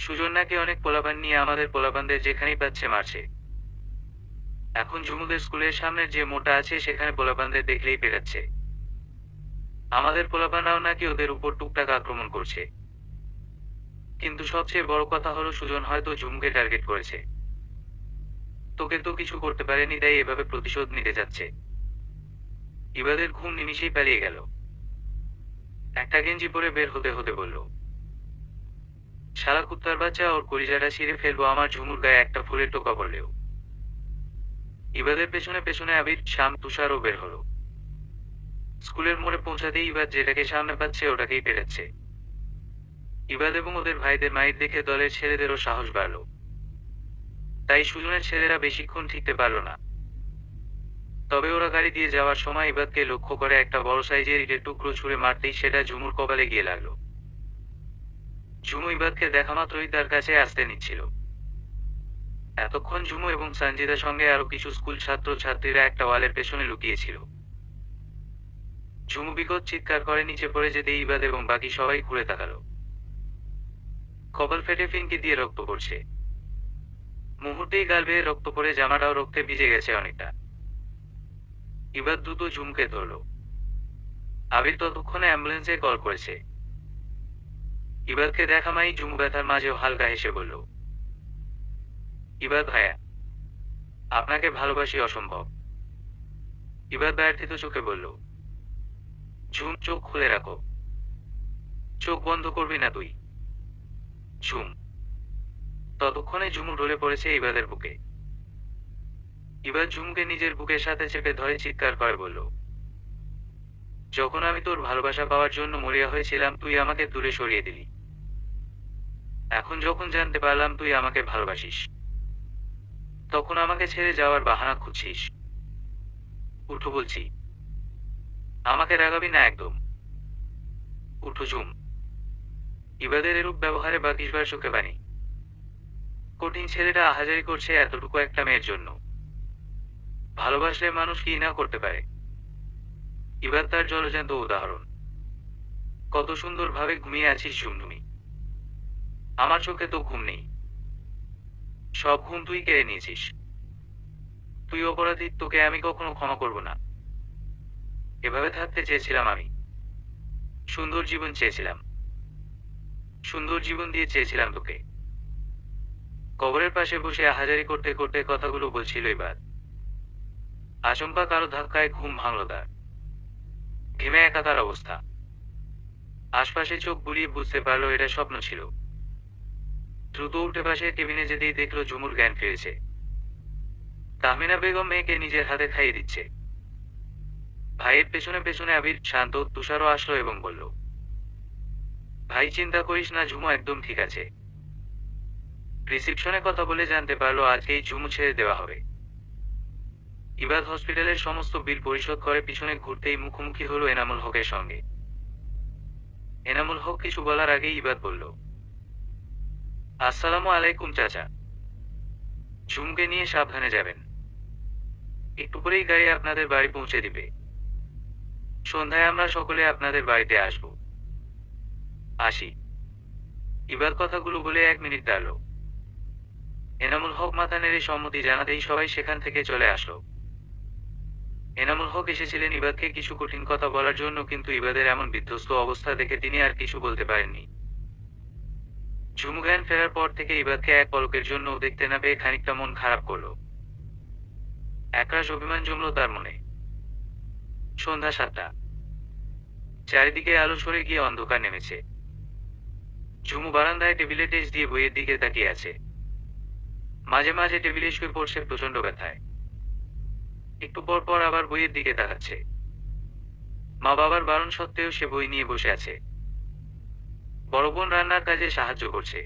সুজন নাকি অনেক পোলাপান নিয়ে আমাদের পোলাপানদের যেখানেই পাচ্ছে মারছে। এখন ঝুমুদের স্কুলের সামনের যে মোটা আছে সেখানে পোলাপানদের দেখলেই পেরাচ্ছে। আমাদের পোলাপানরাও নাকি ওদের উপর টুকটাক আক্রমণ করছে। কিন্তু সবচেয়ে বড় কথা হলো, সুজন হয়তো ঝুমুকে টার্গেট করেছে। তোকে তো কিছু করতে পারেনি, তাই এভাবে প্রতিশোধ নিতে যাচ্ছে। ইবাদের ঘুম নিমিষেই পালিয়ে গেল। একটা গেঞ্জি পরে বের হতে হতে বলল, শালা কুত্তার বাচ্চা, ওর কলিজাটা ছিঁড়ে ফেলবো আমার ঝুমুর গায়ে একটা ফুলের টোকা পড়লেও। ইবাদের পেছনে পেছনে আবির, শাম, তুষারও বের হলো। স্কুলের মোড়ে পৌঁছাতেই ইবাদ যেটাকে সামনে পাচ্ছে ওটাকেই পেরেছে। ইবাদ এবং ওদের ভাইদের মাইর দেখে দলের ছেলেদেরও সাহস বাড়ল। তাই সুজনের ছেলেরা বেশিক্ষণ ঠিকতে পারল না। তবে ওরা গাড়ি দিয়ে যাওয়ার সময় ইবাদকে লক্ষ্য করে একটা বড় সাইজের ইটের টুকরো ছুঁড়ে মারতেই সেটা ঝুমুর কপালে গিয়ে লাগলো। ঝুমু ইবাদকে দেখা মাত্রই তার কাছে আসতে নিচ্ছিল। এতক্ষণ ঝুমু এবং সঞ্জিদার সঙ্গে আরো কিছু স্কুল ছাত্র ছাত্রীরা একটা ওয়ালের পেছনে লুকিয়েছিল। ঝুমু বিকট চিৎকার করে নিচে পড়ে যেতে ইবাদ এবং বাকি সবাই ঘুরে তাকালো। কপাল ফেটে ফিনকি দিয়ে রক্ত পড়ছে। মুহূর্তেই গাল বেয়ে রক্ত পড়ে জামাটাও রক্তে ভিজে গেছে অনেকটা। ইবাদ দ্রুত ঝুমুকে ধরল। আবির ততক্ষণে অ্যাম্বুলেন্সে কল করেছে। ইবাদকে দেখা মাই ঝুমু ব্যথার মাঝেও হালকা হেসে বলল, ইবাদ ভাইয়া, আপনাকে ভালোবাসি অসম্ভব। ইবাদ ব্যর্থিত চোখে বলল, ঝুম, চোখ খুলে রাখো। চোখ বন্ধ করবি না তুই। ঝুম। ততক্ষণে ঝুমু ঢলে পড়েছে ইবাদের বুকে। ইবাদ ঝুমুকে নিজের বুকের সাথে চেপে ধরে চিৎকার করে বলল, যখন আমি তোর ভালোবাসা পাওয়ার জন্য মরিয়া হয়েছিলাম, তুই আমাকে দূরে সরিয়ে দিলি। এখন যখন জানতে পারলাম তুই আমাকে ভালোবাসিস, তখন আমাকে ছেড়ে যাওয়ার বাহানা খুঁজছিস? উঠো বলছি। আমাকে রাগাবি না একদম। উঠো ঝুম। ইবাদের এরূপ ব্যবহারে বাকিশবার চোখে পানি। কঠিন ছেলেটা আহাজারি করছে এতটুকু একটা মেয়ের জন্য। ভালোবাসলে মানুষ কি না করতে পারে। ইবাদ তার জলজ্যান্ত উদাহরণ। কত সুন্দরভাবে ঘুমিয়ে আছিস ঝুমঝুমি। আমার চোখে তো ঘুম নেই। সব ঘুম তুই কেড়ে নিয়েছিস। তুই অপরাধী, তোকে আমি কখনো ক্ষমা করব না। এভাবে থাকতে চেয়েছিলাম আমি। সুন্দর জীবন চেয়েছিলাম। সুন্দর জীবন দিয়ে চেয়েছিলাম তোকে। কবরের পাশে বসে আহাজারি করতে করতে কথাগুলো বলছিল এবার। আচমকা কারো ধাক্কায় ঘুম ভাঙল তার। ঘেমে একাকার অবস্থা। আশপাশে চোখ বুলিয়ে বুঝতে পারলো এটা স্বপ্ন ছিল। দ্রুত উঠে পাশে টেবিলে যেতেই দেখলো ঝুমুর জ্ঞান ফিরেছে। তাহমিনা বেগম মেয়েকে নিজের হাতে খাইয়ে দিচ্ছে। ভাইয়ের পেছনে পেছনে আবির, শান্ত, তুষারও আসলো এবং বলল, ভাই চিন্তা করিস না, ঝুমু একদম ঠিক আছে। রিসিপশনে কথা বলে জানতে পারলো আজকেই ঝুমু ছেড়ে দেওয়া হবে। ইবাদ হসপিটালের সমস্ত বিল পরিশোধ করে পিছনে ঘুরতেই মুখোমুখি হলো এনামুল হকের সঙ্গে। এনামুল হক কিছু বলার আগেই ইবাদ বলল, আসসালামু আলাইকুম চাচা। ঝুমুকে নিয়ে সাবধানে যাবেন। একটু পরেই গাড়ি আপনাদের বাড়ি পৌঁছে দিবে। সন্ধ্যায় আমরা সকলে আপনাদের বাড়িতে আসব। আসি। ইবাদ কথাগুলো বলে 1 মিনিট দাঁড়ালো। এনামুল হক মাথা নেড়ে সম্মতি জানাতেই সবাই সেখান থেকে চলে আসলো। এনামুল হক এসেছিলেন ইবাদকে কিছু কঠিন কথা বলার জন্য, কিন্তু ইবাদের এমন বিধ্বস্ত অবস্থা দেখে তিনি আর কিছু বলতে পারেননি। ঝুমু জ্ঞান ফেরার পর থেকে ইবাদকে এক পলকের জন্য দেখতে না পেয়ে খানিকটা মন খারাপ করলো। একরাশ অভিমান জমল তার মনে। সন্ধ্যা 7টা। চারিদিকে আলো সরে গিয়ে অন্ধকার নেমেছে। ঝুমু বারান্দায় টেবিলে টেজ দিয়ে বইয়ের দিকে তাকিয়ে আছে। মাঝে মাঝে টেবিলে শুয়ে পড়ছে প্রচন্ড ব্যথায়। একটু পর পর আবার বইয়ের দিকে তাকাচ্ছে। মা বাবার বারণ সত্ত্বেও সে বই নিয়ে বসে আছে। বড় বোন রান্নার কাজে সাহায্য করছে।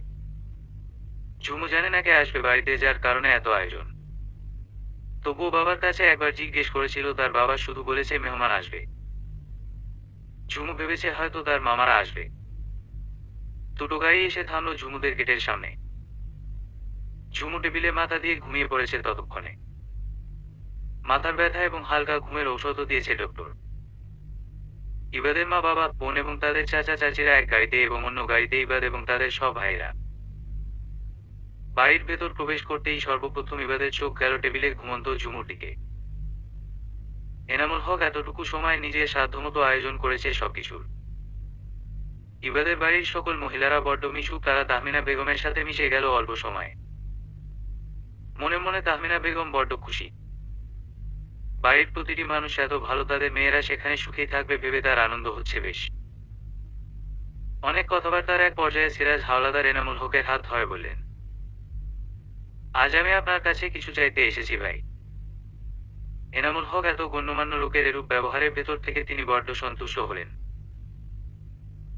ঝুমু জানে না কে আসবে বাড়িতে, যার কারণে এত আয়োজন। তবুও বাবার কাছে একবার জিজ্ঞেস করেছিল, তার বাবা শুধু বলেছে মেহমান আসবে। ঝুমু ভেবেছে হয়তো তার মামারা আসবে। দুটো গাড়ি এসে থামলো ঝুমুদের গেটের সামনে। ঝুমু টেবিলে মাথা দিয়ে ঘুমিয়ে পড়েছে ততক্ষণে। মাথার ব্যথা এবং হালকা ঘুমের ঔষধও দিয়েছে ডক্টর। ইবাদের মা বাবা, বোন এবং তাদের চাচা চাচিরা এক গাড়িতে এবং অন্য গাড়িতে ইবাদ এবং তাদের সব ভাইরা। বাড়ির ভেতর প্রবেশ করতেই সর্বপ্রথম ইবাদের চোখ গেল টেবিলে ঘুমন্ত ঝুমুর দিকে। এনামুল হক এতটুকু সময় নিজের সাধ্যমতো আয়োজন করেছে সবকিছুর। ইবাদের বাড়ির সকল মহিলারা বড্ড মিশুক, তারা তাহমিনা বেগমের সাথে মিশে গেল অল্প সময়ে। মনে মনে তাহমিনা বেগম বড্ড খুশি। বাড়ির প্রতিটি মানুষ এত ভালো, তাদের মেয়েরা সেখানে সুখী থাকবে ভেবে তার আনন্দ হচ্ছে বেশ। অনেক কথাবার্তার এক পর্যায়ে সিরাজ হাওলাদার এনামুল হকের হাত ধরে বললেন, আজ আমি আপনার কাছে কিছু চাইতে এসেছি ভাই। এনামুল হক এত গণ্যমান্য লোকের এরূপ ব্যবহারের ভেতর থেকে তিনি বড্ড সন্তুষ্ট হলেন।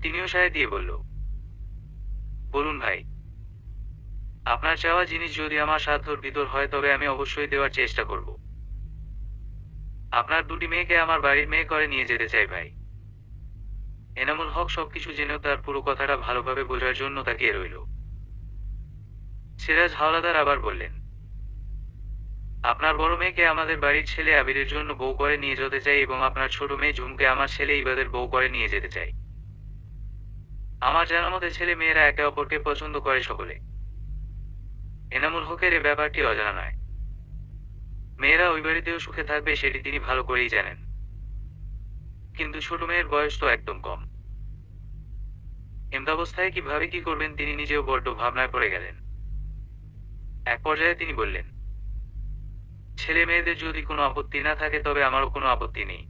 তিনিও সায় দিয়ে বলল, বলুন ভাই। আপনার চাওয়া জিনিস যদি আমার সাধ্যর ভিতর হয় তবে আমি অবশ্যই দেওয়ার চেষ্টা করব। আপনার দুটি মেয়েকে আমার বাড়ির মেয়ে করে নিয়ে যেতে চাই ভাই। এনামুল হক সবকিছু জেনেও তার পুরো কথাটা ভালোভাবে বোঝার জন্য তাকিয়ে রইল। সিরাজ হাওলাদার আবার বললেন, আপনার বড় মেয়েকে আমাদের বাড়ির ছেলে আবিরের জন্য বউ করে নিয়ে যেতে চাই এবং আপনার ছোট মেয়ে ঝুমকে আমার ছেলে ইবাদের বউ করে নিয়ে যেতে চাই। আমার জানা মতে ছেলে মেয়েরা একে অপরকে পছন্দ করে সকলে। এনামুল হকের এ ব্যাপারটি অজানা নয়। মেয়েরা ওই বাড়িতেও সুখে থাকবে সেটি তিনি ভালো করেই জানেন। কিন্তু ছোট মেয়ের বয়স তো একদম কম। এমতাবস্থায় কিভাবে কি করবেন তিনি নিজেও বড্ড ভাবনায় পড়ে গেলেন। এক পর্যায়ে তিনি বললেন, ছেলে মেয়েদের যদি কোনো আপত্তি না থাকে তবে আমারও কোনো আপত্তি নেই।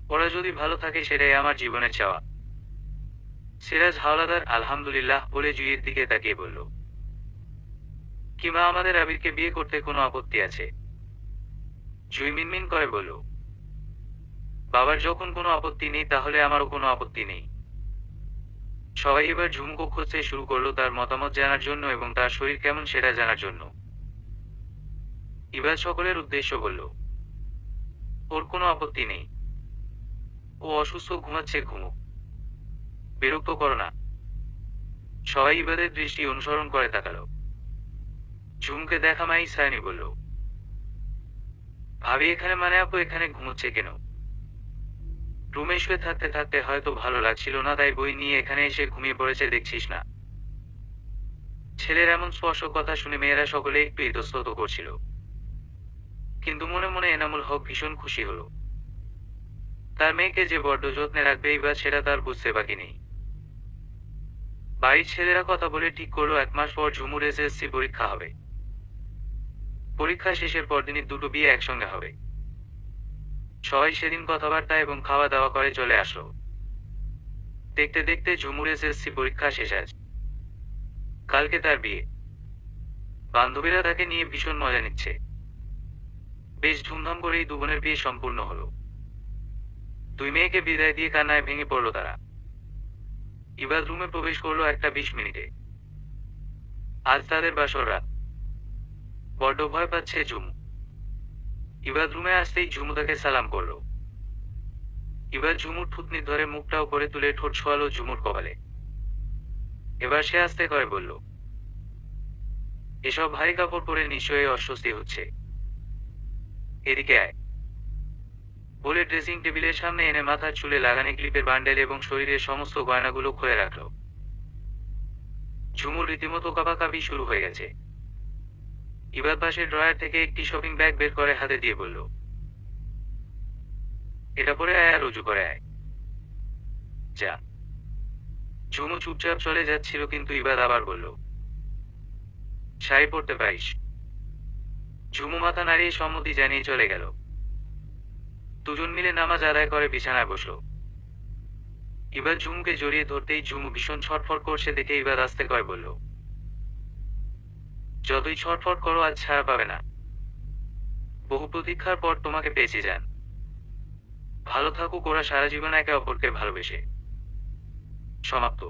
ওরা যদি ভালো থাকে সেটাই আমার জীবনের চাওয়া। সিরাজ হাওলাদার আলহামদুলিল্লাহ বলে জুইয়ের দিকে তাকিয়ে বলল, কিংবা আমাদের আবিরকে বিয়ে করতে কোনো আপত্তি আছে? জুই মিনমিন করে বলল, বাবার যখন কোনো আপত্তি নেই তাহলে আমারও কোনো আপত্তি নেই। সবাই এবার ঝুমকো খুঁজতে শুরু করলো তার মতামত জানার জন্য এবং তার শরীর কেমন সেটা জানার জন্য। ইবাদ সকলের উদ্দেশ্য বলল, ওর কোনো আপত্তি নেই, ও অসুস্থ, ঘুমাচ্ছে, ঘুমুক, বিরক্ত করো না। সবাই ইবাদের দৃষ্টি অনুসরণ করে তাকালো। ঝুমুকে দেখা মাই সায়নী বলল, ভাবি এখানে মানে আপু এখানে ঘুমোচ্ছে কেন? রুমে শুয়ে থাকতে থাকতে হয়তো ভালো লাগছিল না, তাই বই নিয়ে এখানে এসে ঘুমিয়ে পড়েছে দেখছিস না? ছেলের এমন স্পষ্ট কথা শুনে মেয়েরা সকলে একটু ইতস্তত করছিল, কিন্তু মনে মনে এনামুল হক ভীষণ খুশি হলো। তার মেয়েকে যে বড্ড যত্নে রাখবে এবার সেটা তার বুঝতে বাকি নেই। বাড়ির ছেলেরা কথা বলে ঠিক করলো 1 মাস পর ঝুমুর এসএসসি পরীক্ষা হবে। পরীক্ষা শেষের পরদিনই দুটো বিয়ে একসঙ্গে হবে। সবাই সেদিন কথাবার্তা এবং খাওয়া দাওয়া করে চলে আসলো। দেখতে দেখতে ঝুমুর এসএসসি পরীক্ষা শেষ আজ। কালকে তার বিয়ে। বান্ধবীরা তাকে নিয়ে ভীষণ মজা নিচ্ছে। বেশ ধুমধাম করেই দু বোনের বিয়ে সম্পূর্ণ হলো। দুই মেয়েকে বিদায় দিয়ে কান্নায় ভেঙে পড়ল তারা। ইবাদ রুমে প্রবেশ করলো একটা 20 মিনিটে। আজ তাদের বাসর রাত। বড্ড ভয় পাচ্ছে ঝুমু। ইবাদ রুমে আসতেই ঝুমু তাকে সালাম করলো। ইবাদ ঝুমুর থুতনি ধরে মুখটা উপরে তুলে ঠোঁট ছোঁয়ালো ঝুমুর কপালে। এবার সে আস্তে করে বলল, এসব ভারী কাপড় পরে নিশ্চয়ই অস্বস্তি হচ্ছে, এদিকে আয়। বলে ড্রেসিং টেবিলের সামনে এনে মাথার চুলে লাগানো ক্লিপের বান্ডেল এবং শরীরের সমস্ত গয়নাগুলো খুলে রাখলো। ঝুমুর রীতিমতো কাঁপাকাঁপি শুরু হয়ে গেছে। ইবাদ পাশের ড্রয়ার থেকে একটি শপিং ব্যাগ বের করে হাতে দিয়ে বলল, এটা পরে আয় আর রুজু করে আয়। যা। ঝুমু চুপচাপ চলে যাচ্ছিল, কিন্তু ইবাদ আবার বলল, শাড়ি পরতে পারিস। ঝুমু মাথা নাড়িয়ে সম্মতি জানিয়ে চলে গেল। দুজন মিলে নামাজ আদায় করে বিছানায় বসল। ইবাদ ঝুমুকে জড়িয়ে ধরতেই ঝুমু ভীষণ ছটফট করছে দেখে ইবাদ আস্তে করে বলল, যতই ছটফট করো আজ ছাড়া পাবে না। বহু প্রতীক্ষার পর তোমাকে পেয়েছি যান। ভালো থাকুক ওরা সারা জীবন একে অপরকে ভালোবেসে। সমাপ্ত।